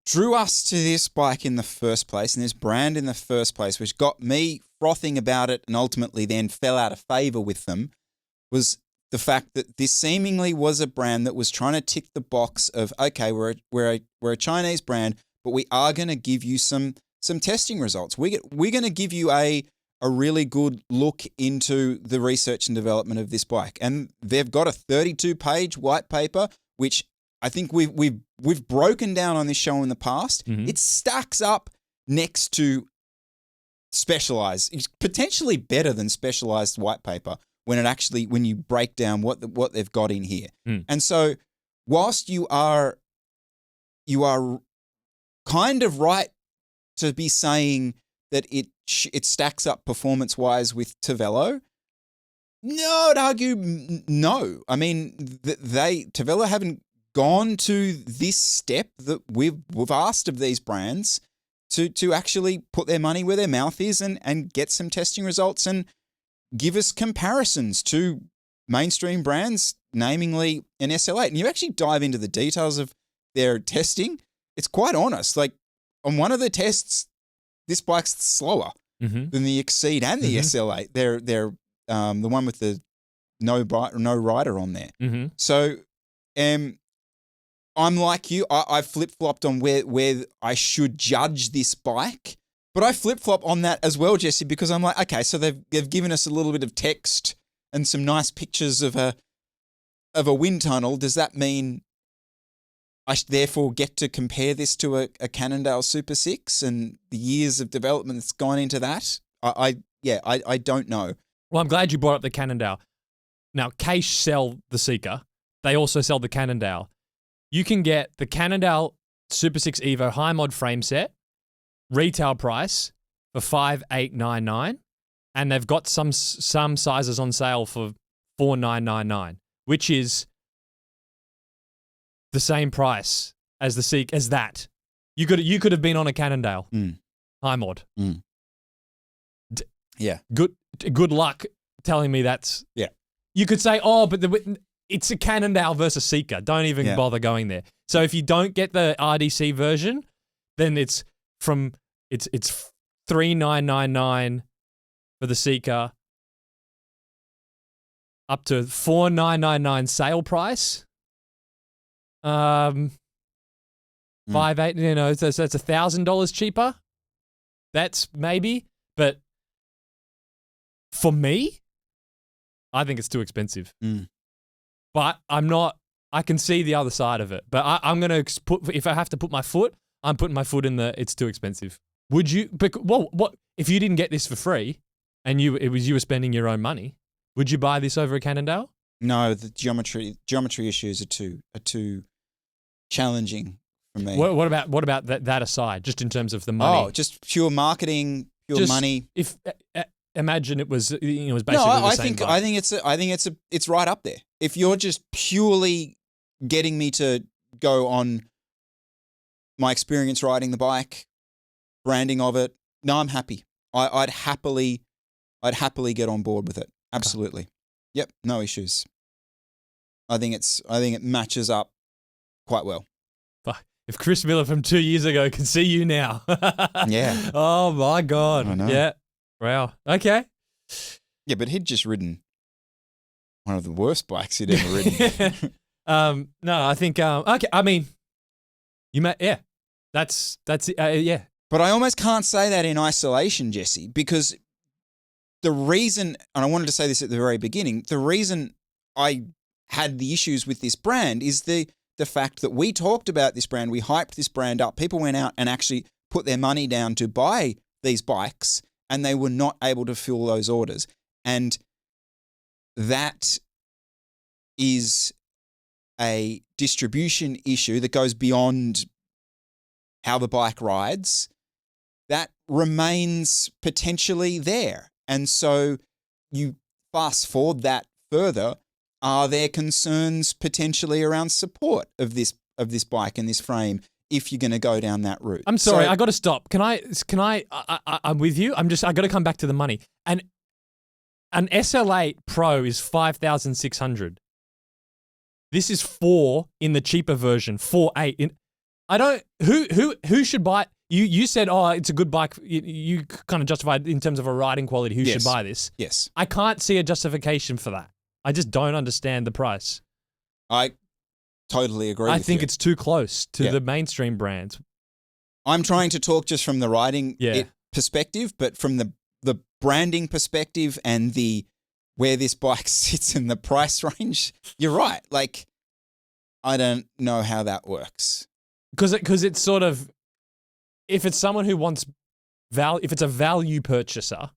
drew us to this bike in the first place, and this brand in the first place, which got me frothing about it and ultimately then fell out of favor with them, was the fact that this seemingly was a brand that was trying to tick the box of, okay, we're a Chinese brand, but we are going to give you some testing results. We're going to give you a really good look into the research and development of this bike. And they've got a 32-page white paper, which I think we've broken down on this show in the past. Mm-hmm. It stacks up next to Specialized. It's potentially better than Specialized white paper when you break down what they've got in here. Mm. And so whilst you are kind of right to be saying that it stacks up performance-wise with Tevelo, no, I'd argue no. I mean, Tevelo haven't gone to this step that we've asked of these brands to actually put their money where their mouth is and get some testing results and give us comparisons to mainstream brands, namely an SL8. And you actually dive into the details of their testing, it's quite honest. Like, on one of the tests, this bike's slower than the Exceed and the SL8. They're the one with the no rider on there. Mm-hmm. So, I'm like you. I flip-flopped on where I should judge this bike, but I flip-flop on that as well, Jesse, because I'm like, okay, so they've given us a little bit of text and some nice pictures of a wind tunnel. Does that mean I therefore get to compare this to a Cannondale Super 6 and the years of development that's gone into that? I don't know. Well, I'm glad you brought up the Cannondale. Now, Case sell the Seka. They also sell the Cannondale. You can get the Cannondale Super 6 Evo high mod frame set, retail price for $5,899, and they've got some sizes on sale for $4,999, which is the same price as the Seka as that. You could have been on a Cannondale high mod. Mm. Yeah. Good luck telling me that's. Yeah. You could say, oh, but it's a Cannondale versus Seka. Don't even bother going there. So if you don't get the RDC version, then it's $3,999 for the Seka, up to $4,999 sale price. $5,800, so that's $1,000 cheaper. That's maybe, but for me, I think it's too expensive. Mm. But I'm not. I can see the other side of it. But I'm going to put. If I have to put my foot, I'm putting my foot in the. It's too expensive. Would you? Well, what if you didn't get this for free, and you were spending your own money? Would you buy this over a Cannondale? No, the geometry issues are too challenging for me. What about that aside? Just in terms of the money. Oh, just pure marketing, pure money. If imagine it was basically the same bike. I think it's right up there. If you're just purely getting me to go on my experience riding the bike, branding of it, no, I'm happy. I'd happily get on board with it. Absolutely. Okay. Yep, no issues. I think it matches up quite well. If Chris Miller from 2 years ago can see you now. Yeah. Oh my God. I know. Yeah. Wow. Okay. Yeah, but he'd just ridden one of the worst bikes he'd ever ridden. No, I think okay. I mean, that's yeah. But I almost can't say that in isolation, Jesse, because the reason, and I wanted to say this at the very beginning, the reason I had the issues with this brand is the fact that we talked about this brand, we hyped this brand up, people went out and actually put their money down to buy these bikes, and they were not able to fill those orders. And that is a distribution issue that goes beyond how the bike rides. That remains potentially there. And so you fast forward that further, are there concerns potentially around support of this bike and this frame if you're going to go down that route? I'm sorry, I got to stop. Can I I'm with you. I got to come back to the money. And an SL8 Pro is 5,600. This is 4 in the cheaper version, 4.8. Who should buy it? You said, oh, it's a good bike. You kind of justified in terms of a riding quality. Who should buy this? Yes. I can't see a justification for that. I just don't understand the price. I totally agree with you. I think it's too close to the mainstream brands. I'm trying to talk just from the riding perspective, but from the branding perspective and where this bike sits in the price range, you're right. Like, I don't know how that works. Because it's sort of, if it's someone who wants if it's a value purchaser,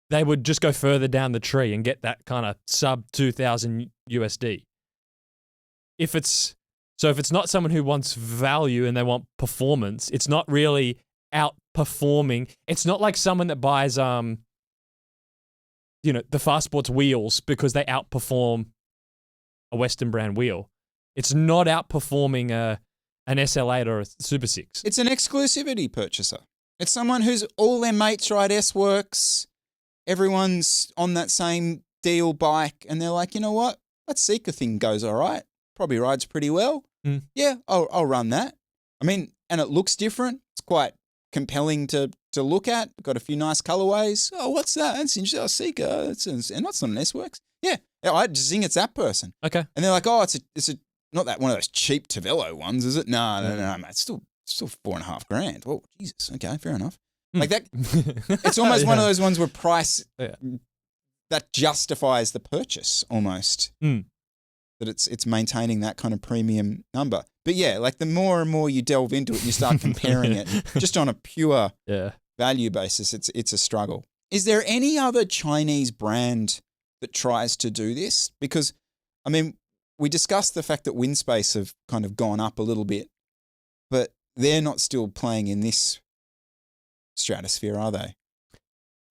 they would just go further down the tree and get that kind of sub 2,000 USD. If it's not someone who wants value and they want performance, it's not really outperforming. It's not like someone that buys the FarSports wheels because they outperform a Western brand wheel. It's not outperforming an SL8 or a Super 6. It's an exclusivity purchaser. It's someone who's all their mates ride S-Works. Everyone's on that same deal bike, and they're like, you know what? That Seka thing goes all right. Probably rides pretty well. Mm. Yeah, I'll run that. I mean, and it looks different. It's quite compelling to look at. Got a few nice colorways. Oh, what's that? That's interesting. Oh, Seka. And that's not an S-Works. Yeah, I just think it's that person. Okay. And they're like, oh, it's a not that one of those cheap Tavello ones, is it? No, mate. It's still $4,500. Well, Jesus. Okay, fair enough. Like that, it's almost one of those ones where price that justifies the purchase almost. Mm. That it's maintaining that kind of premium number. But yeah, like the more and more you delve into it, and you start comparing it just on a pure value basis. It's a struggle. Is there any other Chinese brand that tries to do this? Because, I mean, we discussed the fact that Windspace have kind of gone up a little bit, but they're not still playing in this stratosphere, are they?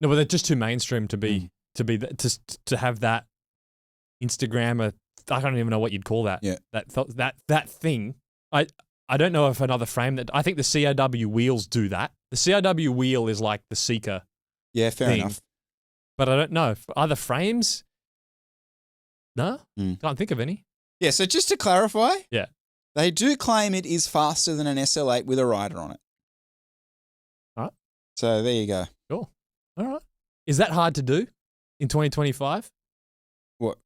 No, but they're just too mainstream to have that Instagram. I don't even know what you'd call that. Yeah. That thing. I don't know if another frame that. I think the CRW wheels do that. The CRW wheel is like the Seka. Yeah, fair enough. But I don't know for other frames. No, can't think of any. Yeah. So just to clarify, yeah, they do claim it is faster than an SL8 with a rider on it. All right. So there you go. Cool. All right. Is that hard to do in 2025? What?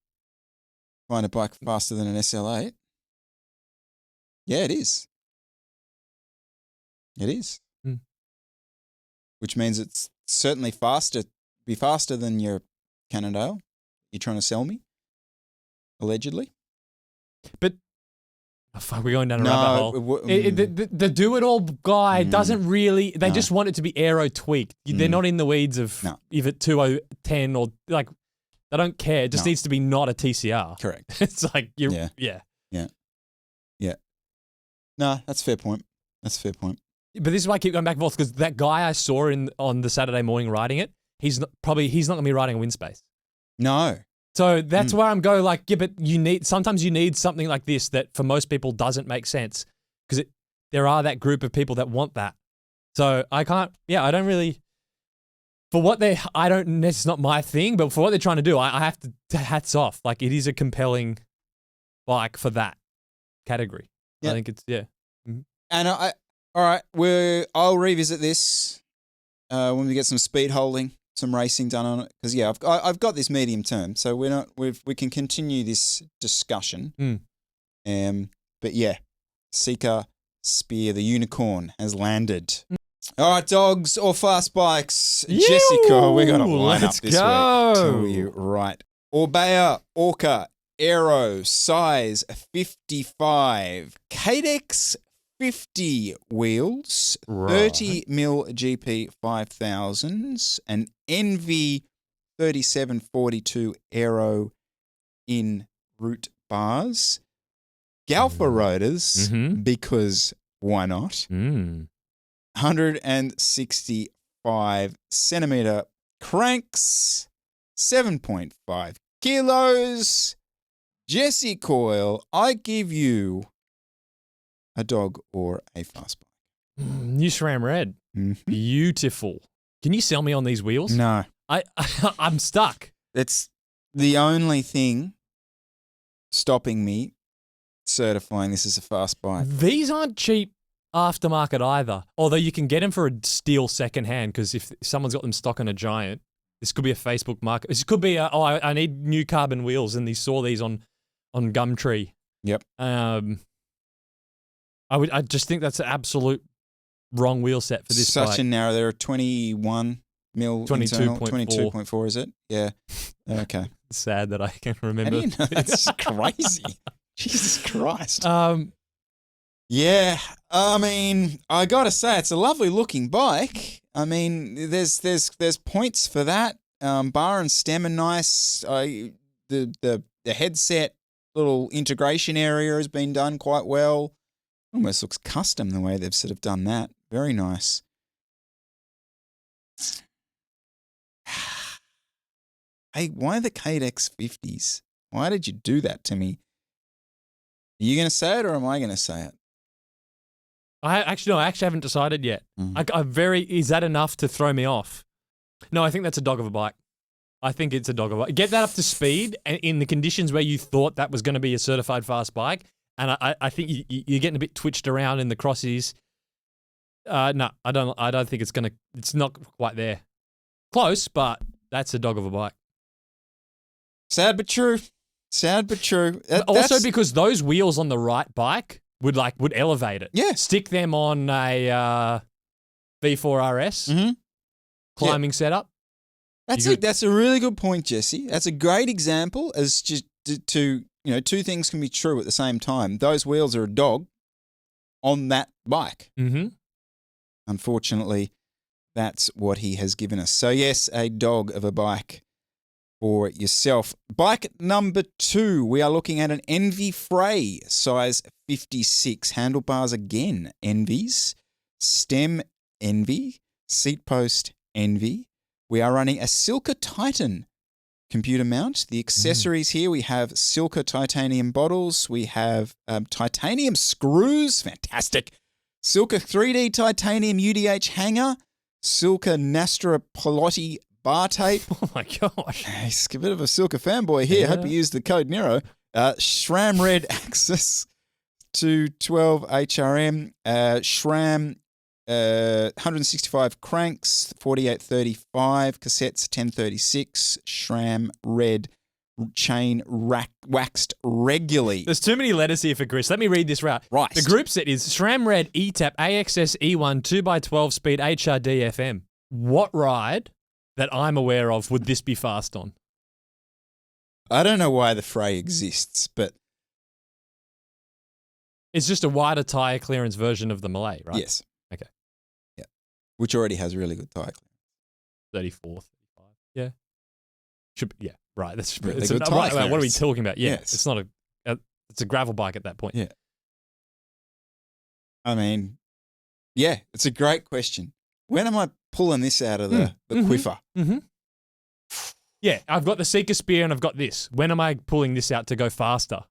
Find a bike faster than an SL8? Yeah, it is. It is. Mm. Which means it's certainly be faster than your Cannondale you're trying to sell me, allegedly. But we're going down a rabbit hole. The do-it-all guy doesn't really. They just want it to be aero tweaked. They're not in the weeds of if it's 2010 or like. They don't care. It just needs to be not a TCR. Correct. It's like Yeah. No, that's a fair point. But this is why I keep going back and forth, because that guy I saw on the Saturday morning riding it, he's not going to be riding a Windspace. No. So that's where I'm going like, yeah, but sometimes you need something like this that for most people doesn't make sense, because there are that group of people that want that. So I don't really, it's not my thing, but for what they're trying to do, I have to hats off. Like, it is a compelling bike for that category. Yep. I think it's, Mm-hmm. And all right, I'll revisit this when we get some speed holding, some racing done on it. Because I've got this medium term, so we can continue this discussion. But yeah, Seka Spear, the unicorn, has landed. All right, dogs or fast bikes. Jessica, we got a lineup this week. Tell you right. Orbea Orca Aero size 55. Cadex 50 wheels. 30 mil GP 5000s. An Envy 3742 aero in root bars. Galfa rotors, because why not? 165 centimeter cranks, 7.5 kilos. Jesse Coyle, I give you a dog or a fast bike. New SRAM Red. Beautiful. Can you sell me on these wheels? No. I'm stuck. That's the only thing stopping me certifying this as a fast bike. These aren't cheap aftermarket either, although you can get them for a steal secondhand, because if someone's got them stock on a Giant, this could be a Facebook market. This could be I need new carbon wheels, and they saw these on Gumtree. Yep. I just think that's an absolute wrong wheel set for this bike. Such a narrow. There are 21 mil 22.4 is it? Yeah. Okay. It's sad that I can't remember. How do you know? That's crazy. Jesus Christ. Yeah. I mean, I gotta say, it's a lovely looking bike. I mean, there's points for that. Bar and stem are nice. The headset little integration area has been done quite well. Almost looks custom the way they've sort of done that. Very nice. Hey, why the Cadex 50s? Why did you do that to me? Are you going to say it or am I going to say it? I actually haven't decided yet. Is that enough to throw me off? No, I think that's a dog of a bike. I think it's a dog of a bike. Get that up to speed and in the conditions where you thought that was going to be a certified fast bike. And I think you're getting a bit twitched around in the crosses. No, I don't think it's not quite there. Close, but that's a dog of a bike. Sad but true. Sad but true. Also because those wheels on the right bike would elevate it. Yeah. Stick them on a V4 RS climbing setup. That's a really good point, Jesse. That's a great example as just to two things can be true at the same time. Those wheels are a dog on that bike. Unfortunately, that's what he has given us. So yes, a dog of a bike for yourself. Bike number 2, we are looking at an Envy Frey, size 56. Handlebars again, Envies. Stem, Envy. Seat post, Envy. We are running a Silka Titan computer mount. The accessories here, we have Silka titanium bottles. We have titanium screws. Fantastic. Silka 3D titanium UDH hanger. Silka Nastra Pilotti bar tape. Oh my gosh. He's a bit of a Silka fanboy here. Hope you used the code NERO. SRAM Red Axis 212 HRM. SRAM 165 cranks, 4835 cassettes, 1036. SRAM Red chain waxed regularly. There's too many letters here for Chris. Let me read this route. Right. The group set is SRAM Red ETAP AXS E1 2x12 speed HRD FM. What ride that I'm aware of would this be fast on? I don't know why the Frey exists, but it's just a wider tyre clearance version of the Malay, right? Yes. Okay. Yeah. Which already has really good tyre clearance. 34, 35. Yeah. Should be, yeah. Right. That's really it's good what are we talking about? Yeah. Yes. It's not it's a gravel bike at that point. Yeah. I mean, yeah, it's a great question. When am I pulling this out of the quiver? Yeah, I've got the Seka Spear and I've got this. When am I pulling this out to go faster?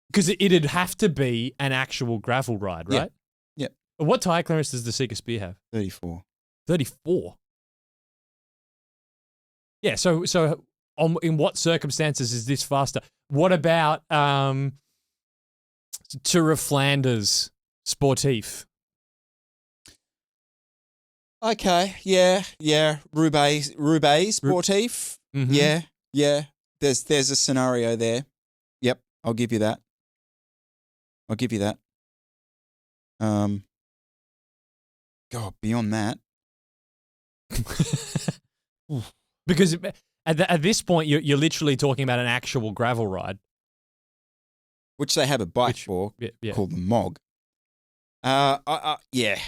Because it'd have to be an actual gravel ride, right? Yeah. What tyre clearance does the Seka Spear have? 34. 34? Yeah, so in what circumstances is this faster? What about Tour of Flanders Sportif? Okay, yeah. Roubaix Sportif. Yeah. There's a scenario there. Yep, I'll give you that. God, beyond that. Because at this point, you're literally talking about an actual gravel ride. Which they have a bike for, called the Mog. Yeah.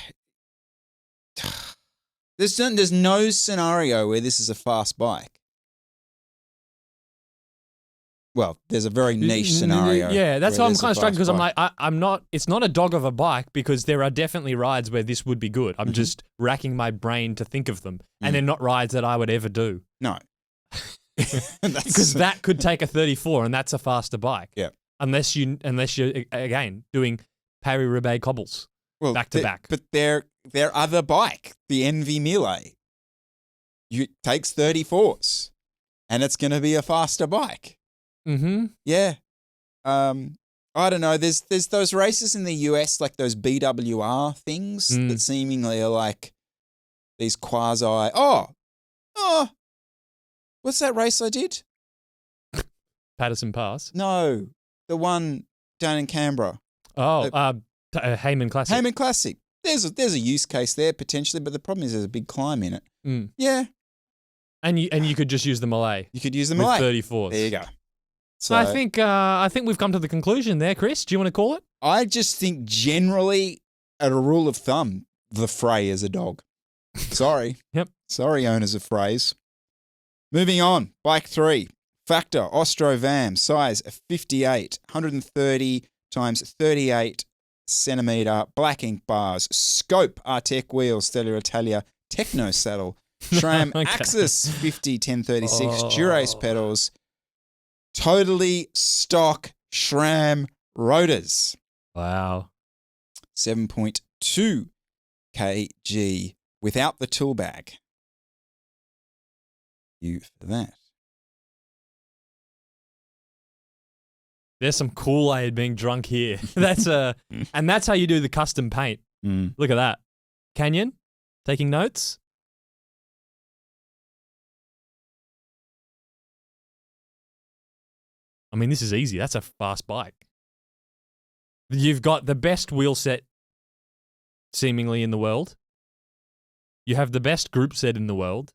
There's no scenario where this is a fast bike. Well, there's a very niche scenario. Yeah, that's why I'm kind of struggling because I'm bike. like, I'm not. It's not a dog of a bike because there are definitely rides where this would be good. I'm just racking my brain to think of them, and they're not rides that I would ever do. No, because that could take a 34, and that's a faster bike. Yeah, unless you're again doing Paris-Roubaix cobbles back to back. But their other bike, the Envy Millet, takes 34s, and it's going to be a faster bike. Mm-hmm. Yeah. I don't know. There's those races in the US, like those BWR things that seemingly are like these quasi. Oh, what's that race I did? Patterson Pass. No, the one down in Canberra. Oh, Hayman Classic. Hayman Classic. There's a use case there potentially, but the problem is there's a big climb in it. Yeah. And you could just use the Malay. You could use the with Malay. 34s. There you go. So I think we've come to the conclusion there, Chris. Do you want to call it? I just think generally, at a rule of thumb, the Frey is a dog. Sorry. Yep. Sorry, owners of Freys. Moving on. Bike 3. Factor Ostro Vam. Size 58. 130 times 38 centimetre. Black ink bars. Scope Artec wheels. Stellar Italia. Techno saddle. SRAM Axis 50 1036. Durace pedals. Totally stock SRAM rotors. Wow. 7.2 kg without the tool bag. You for that. There's some Kool-Aid being drunk here. And that's how you do the custom paint. Look at that. Canyon, taking notes? I mean, this is easy. That's a fast bike. You've got the best wheel set seemingly in the world. You have the best group set in the world.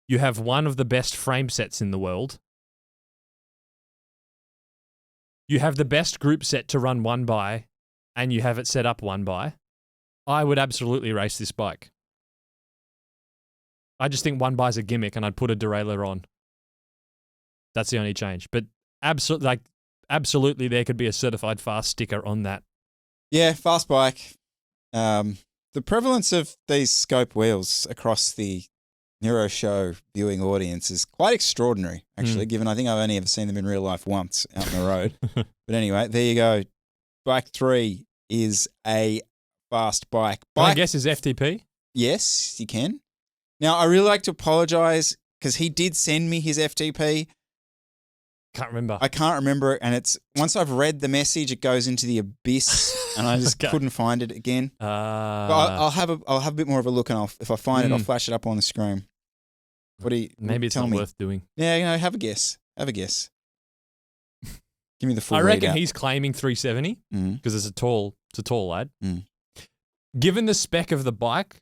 You have one of the best frame sets in the world. You have the best group set to run one by, and you have it set up one by. I would absolutely race this bike. I just think one by's a gimmick, and I'd put a derailleur on. That's the only change. But absolutely, there could be a certified fast sticker on that. Yeah, fast bike. The prevalence of these scope wheels across the NERO show viewing audience is quite extraordinary, actually, given I think I've only ever seen them in real life once out on the road. But anyway, there you go. Bike 3 is a fast bike. I guess is FTP? Yes, you can. Now, I really like to apologise because he did send me his FTP. Can't remember. I can't remember it, and it's once I've read the message, it goes into the abyss, and I just couldn't find it again. But I'll have a bit more of a look, and if I find it, I'll flash it up on the screen. What do you? Maybe it's not worth doing. Yeah, have a guess. Have a guess. Give me the full. I reckon readout. he's claiming 370 because it's a tall lad. Given the spec of the bike,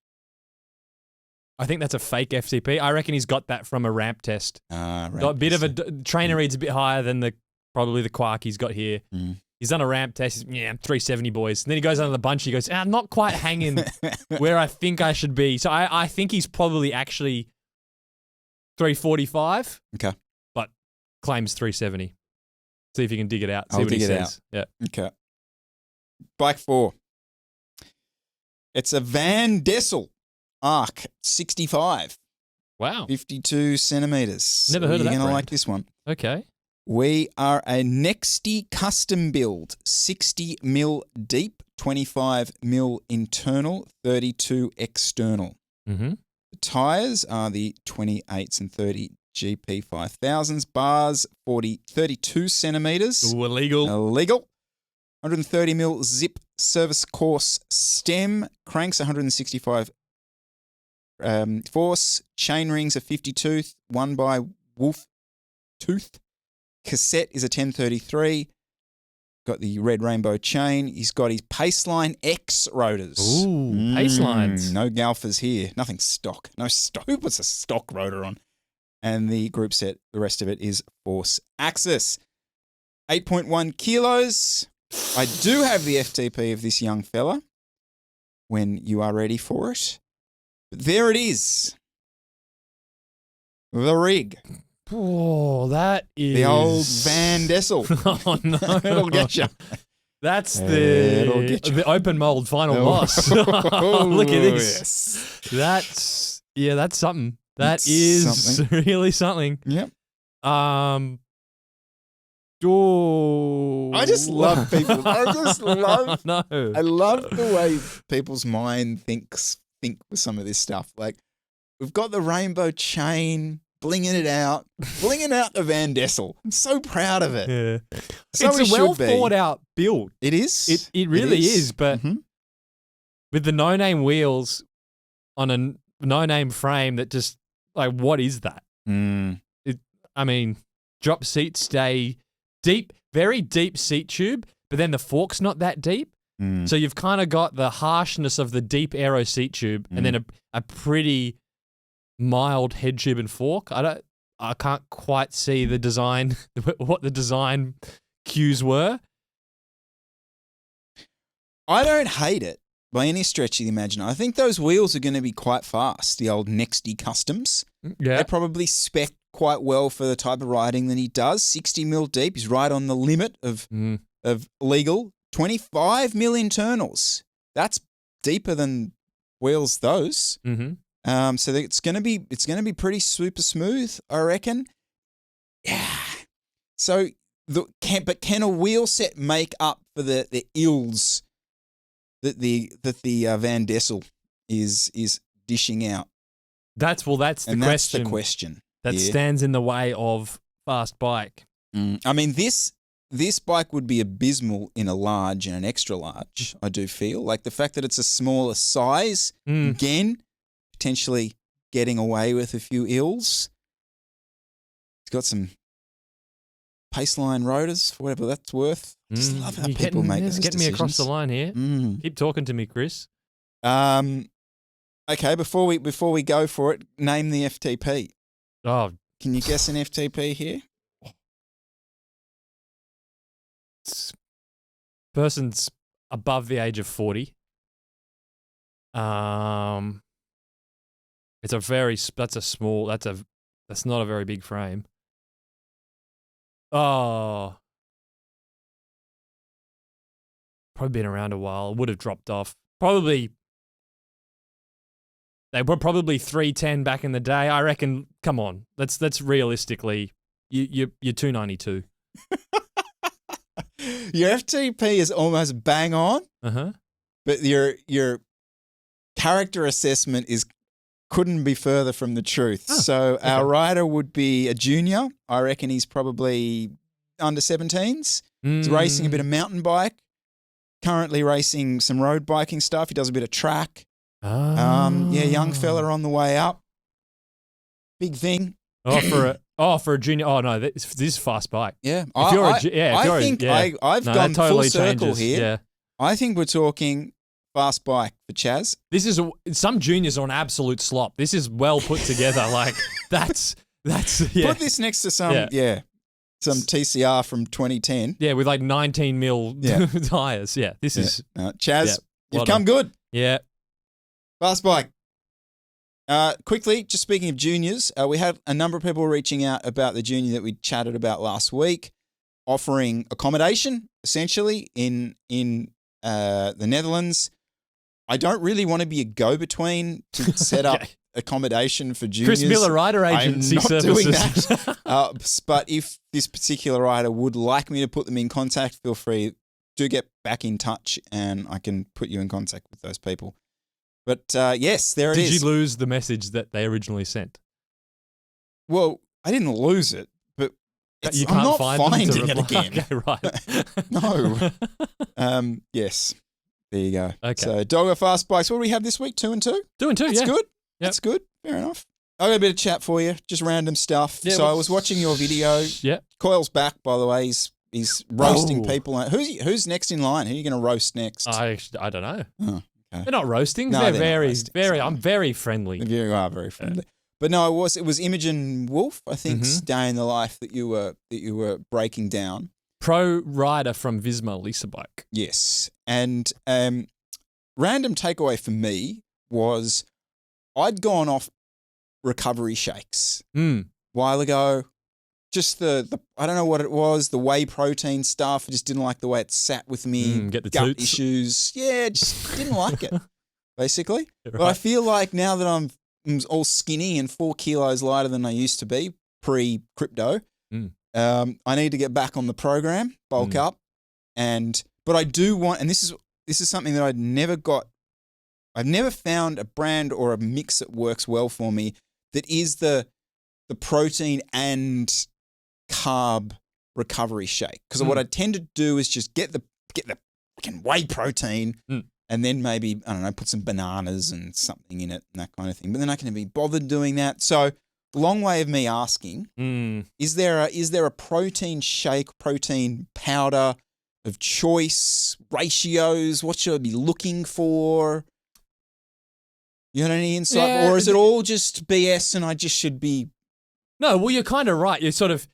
I think that's a fake FTP. I reckon he's got that from a ramp test. Got a bit of a trainer reads a bit higher than probably the Quark he's got here. He's done a ramp test. He's, I'm 370 boys. And then he goes under the bunch. He goes, not quite hanging where I think I should be. So I think he's probably actually 345. Okay. But claims 370. See if you can dig it out. See I'll what dig he it says. out. Yeah. Okay. Bike 4. It's a Van Dessel Arc 65. Wow. 52 centimetres. Never heard of that You're going to brand. like this one. Okay. We are a Nexty custom build, 60 mil deep, 25 mil internal, 32 external. Mm-hmm. The tyres are the 28s and 30 GP 5000s. Bars, 32 centimetres. Ooh, illegal. Illegal. 130 mil zip service course stem. Cranks 165 force. Chain rings are 50 tooth. One by wolf tooth. Cassette is a 1033. Got the red rainbow chain. He's got his Paceline X rotors. Ooh, Pacelines. No Galfers here. Nothing stock. No stock. Who puts a stock rotor on? And the group set, the rest of it is Force Axis. 8.1 kilos. I do have the FTP of this young fella when you are ready for it. But there it is. The rig. Oh, that is the old Van Dessel. Oh no, It'll get you. That's the open mold final boss. Look at this. Yes. That's something. That's really something. Yep. Oh. I just love people. I love the way people's mind think with some of this stuff. Like, we've got the rainbow chain, blinging out the Van Dessel. I'm so proud of it. Yeah. So it's a well thought out build. It is. It really is. But with the no-name wheels on a no-name frame that just, like, what is that? Drop seats stay deep, very deep seat tube, but then the fork's not that deep. So you've kind of got the harshness of the deep aero seat tube and then a pretty mild head tube and fork. I can't quite see the design, what the design cues were. I don't hate it by any stretch of the imagination. I think those wheels are going to be quite fast, the old Nexty Customs. Yeah. They probably spec quite well for the type of riding that he does. 60 mil deep. He's right on the limit of legal. 25 mil internals. That's deeper than wheels those. So it's going to be pretty super smooth, I reckon. Yeah. So can a wheel set make up for the ills that the Van Dessel is dishing out? That's the question. That stands in the way of fast bike. I mean, this bike would be abysmal in a large and an extra large, I do feel. Like the fact that it's a smaller size, again, potentially getting away with a few ills. It's got some Paceline rotors, for whatever that's worth. I just love how people make those decisions. Getting me across the line here. Keep talking to me, Chris. Okay, before we go for it, name the FTP. Oh, can you guess an FTP here? Person's above the age of 40. It's that's not a very big frame. Oh, probably been around a while. Would have dropped off. They were probably 310 back in the day. I reckon. Come on, that's realistically, you're 292. Your FTP is almost bang on, but your character assessment couldn't be further from the truth. Our rider would be a junior. I reckon he's probably under 17s. He's racing a bit of mountain bike. Currently racing some road biking stuff. He does a bit of track. Young fella on the way up. Big thing. For a junior. Oh no, this is fast bike. Yeah, I've gone totally full circle changes. here. Yeah. I think we're talking fast bike for Chaz. This is some juniors are an absolute slop. This is well put together. Like that's Put this next to some TCR from 2010. Yeah, with like 19 mil tires. Yeah, this is Chaz. You've come good. Yeah. Fast bike. Quickly, just speaking of juniors, we had a number of people reaching out about the junior that we chatted about last week, offering accommodation essentially in the Netherlands. I don't really want to be a go-between to set up accommodation for juniors. Chris Miller Rider Agency I'm not services. doing that. But if this particular rider would like me to put them in contact, feel free. Do get back in touch and I can put you in contact with those people. But yes, there it is. Did you lose the message that they originally sent? Well, I didn't lose it, but you can't I'm not find finding them it again. Okay, right. No. Yes. There you go. Okay. So Dogger Fast Bikes. What do we have this week? 2 and 2? 2 and 2, That's good. Yep. That's good. Fair enough. I got a bit of chat for you, just random stuff. Yeah, so I was watching your video. Yeah. Coil's back, by the way. He's roasting people. Who's next in line? Who are you going to roast next? I don't know. Oh, okay. They're not roasting. No, they're they're very, not roasting, very. so. I'm very friendly. You are very friendly. But no, it was Imogen Wolf, I think, day in the life that you were breaking down. Pro rider from Visma Lisa Bike. Yes. And random takeaway for me was I'd gone off recovery shakes a while ago. Just the I don't know what it was, the whey protein stuff. I just didn't like the way it sat with me. Get the gut toots. issues. Yeah, just didn't like it, basically. Right. But I feel like now that I'm all skinny and 4 kilos lighter than I used to be pre-crypto, I need to get back on the program, bulk up. But I do want, and this is something that I've never found a brand or a mix that works well for me that is the protein and carb recovery shake. Because what I tend to do is just get the freaking whey protein and then maybe, I don't know, put some bananas and something in it and that kind of thing. But then I can be bothered doing that. So long way of me asking, is there a protein shake, protein powder of choice, ratios? What should I be looking for? You got any insight? Yeah, or is it all just BS and I just should be... No, well, you're kind of right. You're sort of,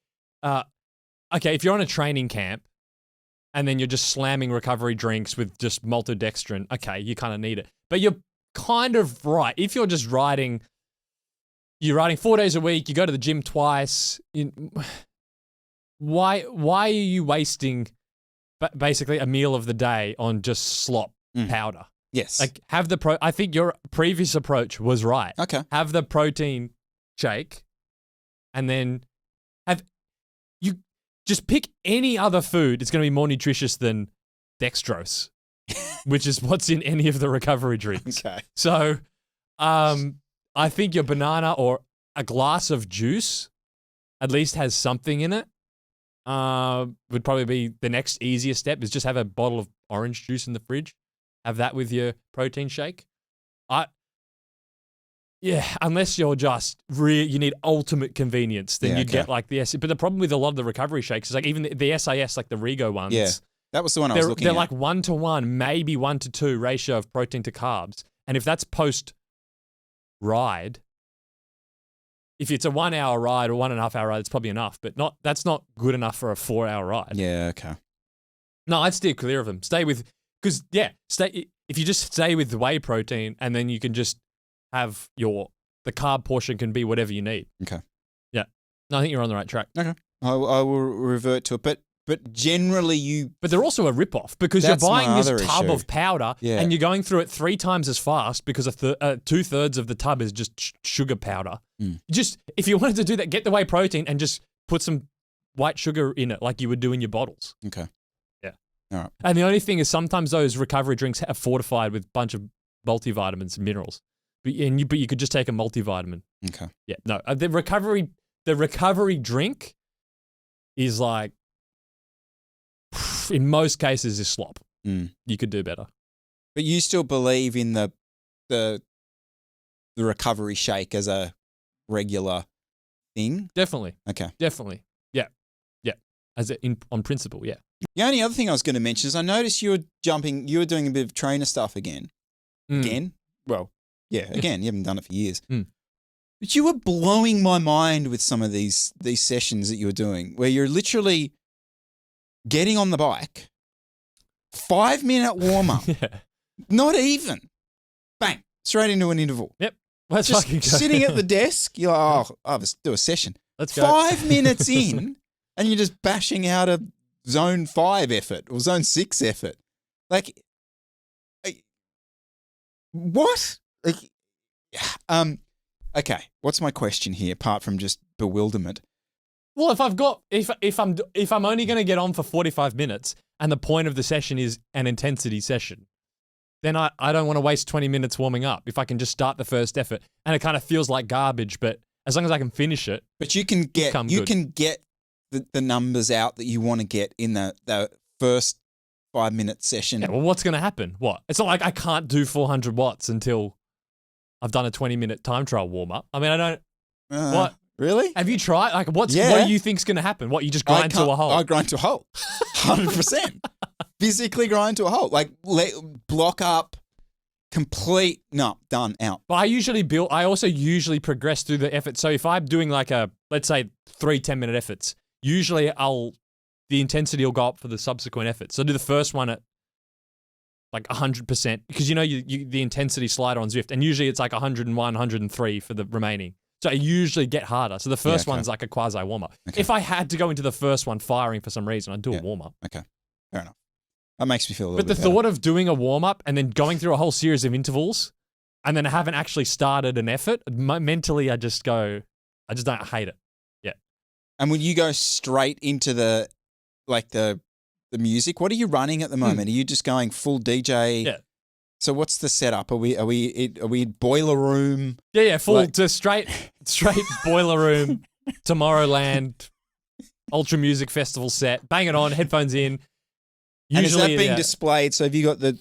okay, if you're on a training camp and then you're just slamming recovery drinks with just maltodextrin, okay, you kind of need it. But you're kind of right. If you're just you're riding 4 days a week, you go to the gym twice, why are you wasting basically a meal of the day on just slop powder? Yes. Like I think your previous approach was right. Okay. Have the protein shake and then you just pick any other food. It's going to be more nutritious than dextrose, which is what's in any of the recovery drinks. Okay. So, I think your banana or a glass of juice at least has something in it. Would probably be the next easiest step is just have a bottle of orange juice in the fridge. Have that with your protein shake. Unless you're just you need ultimate convenience, then you get like the But the problem with a lot of the recovery shakes is like even the SAS, like the Rego ones. Yeah, that was the one I was looking at. They're like 1-to-1, maybe 1-to-2 ratio of protein to carbs. And if that's post-ride, if it's a 1 hour ride or 1.5 hour ride, it's probably enough. But that's not good enough for a 4 hour ride. Yeah, okay. No, I'd steer clear of them. If you just stay with the whey protein and then you can just have the carb portion can be whatever you need. Okay. Yeah. No, I think you're on the right track. Okay. I will revert to it. But generally But they're also a rip-off because you're buying this tub of powder and you're going through it 3 times as fast because 2/3 of the tub is just sugar powder. Just, if you wanted to do that, get the whey protein and just put some white sugar in it like you would do in your bottles. Okay. Yeah. All right. And the only thing is sometimes those recovery drinks are fortified with a bunch of multivitamins and minerals. But you could just take a multivitamin. Okay. Yeah. No, the recovery drink is like, in most cases, is slop. You could do better. But you still believe in the recovery shake as a regular thing? Definitely. Okay. Definitely. Yeah. Yeah. On principle, yeah. The only other thing I was going to mention is I noticed you were doing a bit of trainer stuff again. Again? Well, yeah, again, you haven't done it for years. But you were blowing my mind with some of these sessions that you were doing where you're literally getting on the bike, 5-minute warm-up, not even, bang, straight into an interval. Yep. Let's just fucking go. Sitting at the desk, you're like, I'll just do a session. Let's go. 5 minutes in, and you're just bashing out a zone 5 effort or zone 6 effort. Like, what? Like, okay, what's my question here, apart from just bewilderment? Well, if I'm only going to get on for 45 minutes and the point of the session is an intensity session, then I don't want to waste 20 minutes warming up if I can just start the first effort and it kind of feels like garbage, but as long as I can finish it. But you can get the numbers out that you want to get in the first 5-minute session. Yeah, well, what's going to happen? What? It's not like I can't do 400 watts until I've done a 20-minute time trial warm up. I mean, I don't. What? Really? Have you tried? Like, what do you think's going to happen? What, you just grind to a halt? I grind to a halt. 100%. Physically grind to a halt. Like, block up, complete, no, done, out. But I also usually progress through the effort. So if I'm doing like let's say 3 10-minute efforts, usually the intensity will go up for the subsequent efforts. So I do the first one at like 100%, because you the intensity slider on Zwift, and usually it's like 101, 103 for the remaining. So I usually get harder. So the first one's like a quasi warm-up. Okay. If I had to go into the first one firing for some reason, I'd do a warm-up. Okay, fair enough. That makes me feel a little bit better. But the thought of doing a warm-up and then going through a whole series of intervals and then I haven't actually started an effort, mentally I just don't hate it. Yeah. And when you go straight into the music, what are you running at the moment? Are you just going full DJ? Yeah. So what's the setup? Are we boiler room? Yeah, full to straight boiler room, Tomorrowland, Ultra Music Festival set. Bang it on, headphones in. Usually, and is that being displayed? So have you got the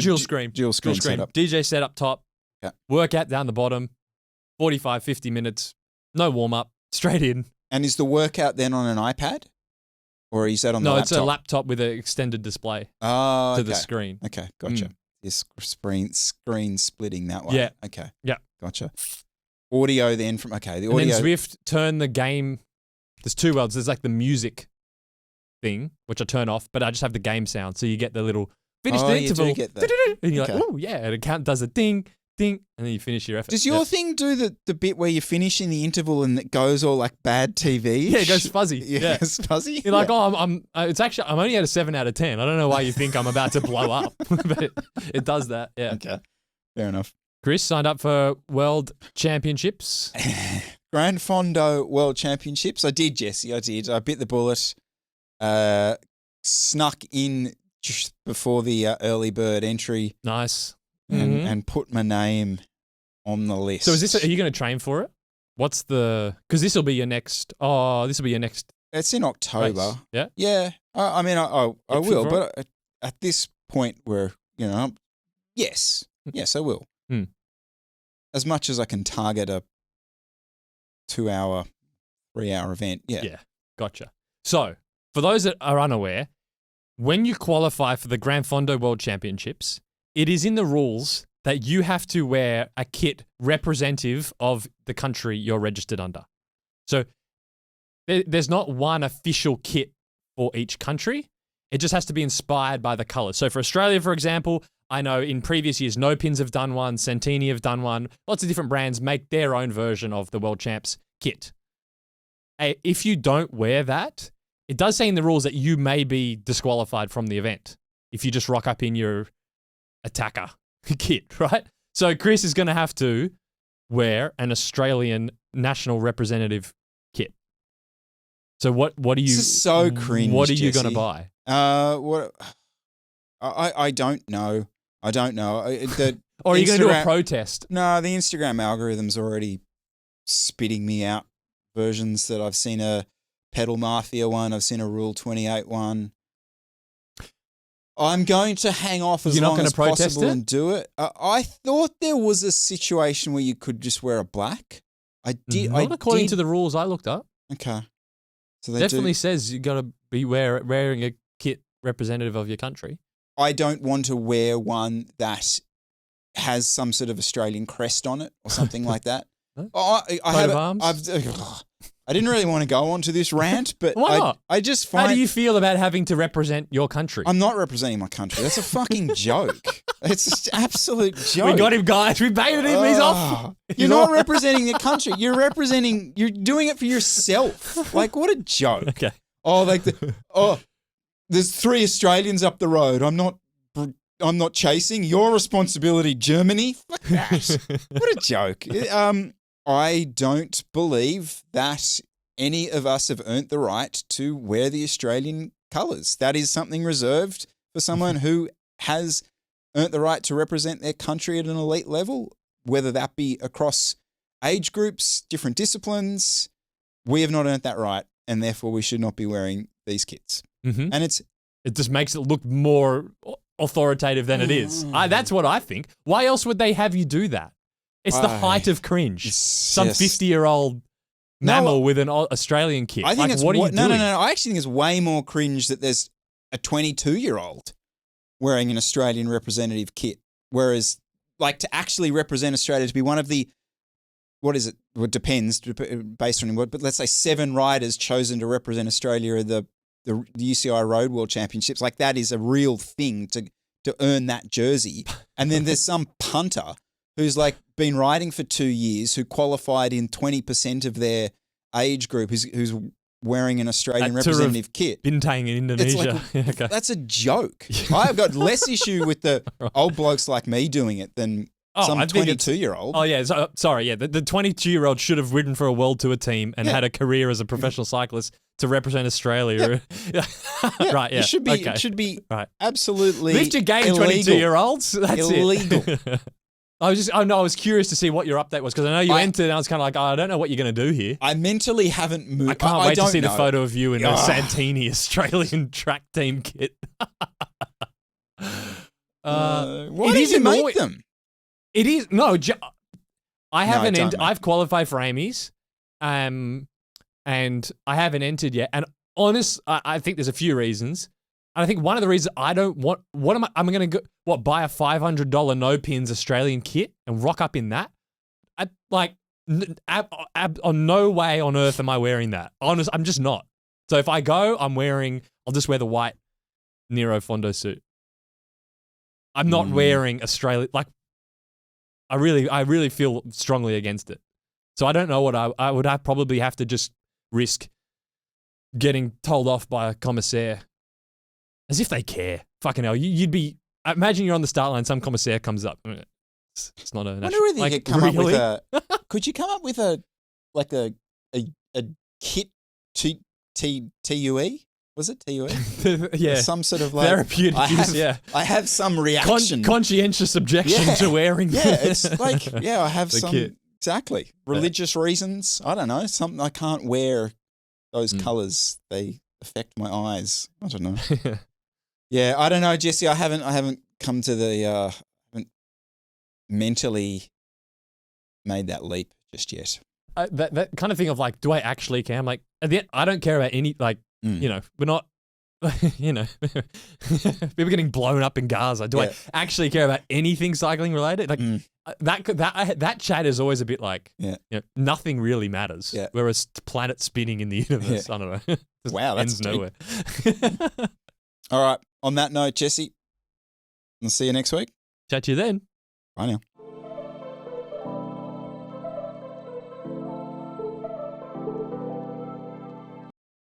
dual screen setup? DJ set up top, workout down the bottom, 45, 50 minutes, no warm up, straight in. And is the workout then on an iPad? Or is that on the laptop? No, it's a laptop with an extended display to the screen. Okay, gotcha. This screen splitting that way. Yeah. Okay. Yeah. Gotcha. Audio then the audio. And then Zwift turn the game. There's two worlds. There's like the music thing, which I turn off, but I just have the game sound. So you get the little finish the interval. You do get that. And you're like, oh yeah. And it does a ding, ding, and then you finish your effort. Does your thing do the bit where you finish in the interval and it goes all like bad TV? Yeah, it goes fuzzy. Yeah, it's fuzzy. You're like, I'm only at a 7 out of 10. I don't know why you think I'm about to blow up, but it does that. Yeah. Okay. Fair enough. Chris signed up for World Championships. Gran Fondo World Championships. I did, Jesse. I did. I bit the bullet. Snuck in just before the early bird entry. Nice. And put my name on the list. So are you going to train for it? Because this will be your next. It's in October. Race. Yeah. Yeah. I mean, I will, but at this point where yes, I will. As much as I can target a 2-hour, 3-hour event. Yeah. Yeah. Gotcha. So for those that are unaware, when you qualify for the Gran Fondo World Championships, it is in the rules that you have to wear a kit representative of the country you're registered under. So there's not one official kit for each country. It just has to be inspired by the colours. So for Australia, for example, I know in previous years, No Pins have done one, Santini have done one. Lots of different brands make their own version of the World Champs kit. If you don't wear that, it does say in the rules that you may be disqualified from the event if you just rock up in your attacker kit, right? So Chris is going to have to wear an Australian national representative kit. So what are you? This is so cringe. What are you going to buy? What? I don't know. I don't know. Or are you going to do a protest? No, the Instagram algorithm's already spitting me out versions that I've seen a Pedal Mafia one. I've seen a Rule 28 one. I'm going to hang off as long as possible and do it. I thought there was a situation where you could just wear a black. I did. Not according to the rules I looked up. Okay. So they definitely says you got to be wearing a kit representative of your country. I don't want to wear one that has some sort of Australian crest on it or something like that. I didn't really want to go on to this rant, but why not? I just find... How do you feel about having to represent your country? I'm not representing my country. That's a fucking joke. It's just absolute joke. We got him, guys. We baited him. He's off. You're not representing the country. You're doing it for yourself. Like, what a joke. Okay. There's 3 Australians up the road. I'm not chasing. Your responsibility, Germany. Fuck that. What a joke. I don't believe that any of us have earned the right to wear the Australian colours. That is something reserved for someone who has earned the right to represent their country at an elite level, whether that be across age groups, different disciplines. We have not earned that right, and therefore we should not be wearing these kits. Mm-hmm. And it just makes it look more authoritative than it is. That's what I think. Why else would they have you do that? It's the height of cringe. Some 50-year-old mammal with an Australian kit. I think what are you doing? No. I actually think it's way more cringe that there's a 22-year-old wearing an Australian representative kit. Whereas, like, to actually represent Australia, to be one of the, what is it? Well, it depends based on what, but let's say 7 riders chosen to represent Australia at the UCI Road World Championships. Like, that is a real thing to to earn that jersey. And then there's some punter who's like been riding for 2 years, who qualified in 20% of their age group, who's wearing an Australian representative kit. Bintang in Indonesia. Like, okay. That's a joke. I've got less issue with the old blokes like me doing it than some 22-year-old. Oh, yeah. Sorry, yeah. The 22-year-old should have ridden for a World Tour team and had a career as a professional cyclist to represent Australia. Yeah. Right, yeah. It should be absolutely lift your game, 22-year-olds. That's illegal. I was curious to see what your update was, because I know you entered and I was kind of like, I don't know what you're going to do here. I mentally haven't moved. I can't wait to see the photo of you in a Santini Australian track team kit. Why did you make them? It is I haven't. I've qualified for Amy's, and I haven't entered yet. And I think there's a few reasons. And I think one of the reasons I don't want. I'm going to go buy a $500 no pins Australian kit and rock up in that. On no way on earth am I wearing that. Honest, I'm just not. So if I go, I'll just wear the white NERO Fondo suit. I'm not wearing Australia. Like, I really feel strongly against it. So I don't know what I would probably have to just risk getting told off by a commissaire. As if they care. Fucking hell. You'd be... Imagine you're on the start line, some commissaire comes up. It's not a... I wonder whether you could come up with a... Could you come up with a kit TUE? Was it TUE? Yeah. Or some sort of like... Therapeutic I have some reaction. Conscientious objection to wearing... Yeah, it's like... Yeah, I have some... Kit. Exactly. Religious reasons. I don't know. Something I can't wear those colours. They affect my eyes. I don't know. Yeah, I don't know, Jesse. I haven't come to the haven't mentally made that leap just yet. That kind of thing of like, do I actually care? I'm like, at the end, I don't care about any we're not people getting blown up in Gaza. Do I actually care about anything cycling related? Like that chat is always a bit like nothing really matters. Yeah. Whereas planet spinning in the universe, I don't know. Wow, that's ends nowhere. All right. On that note, Jesse, I'll see you next week. Chat to you then. Bye now.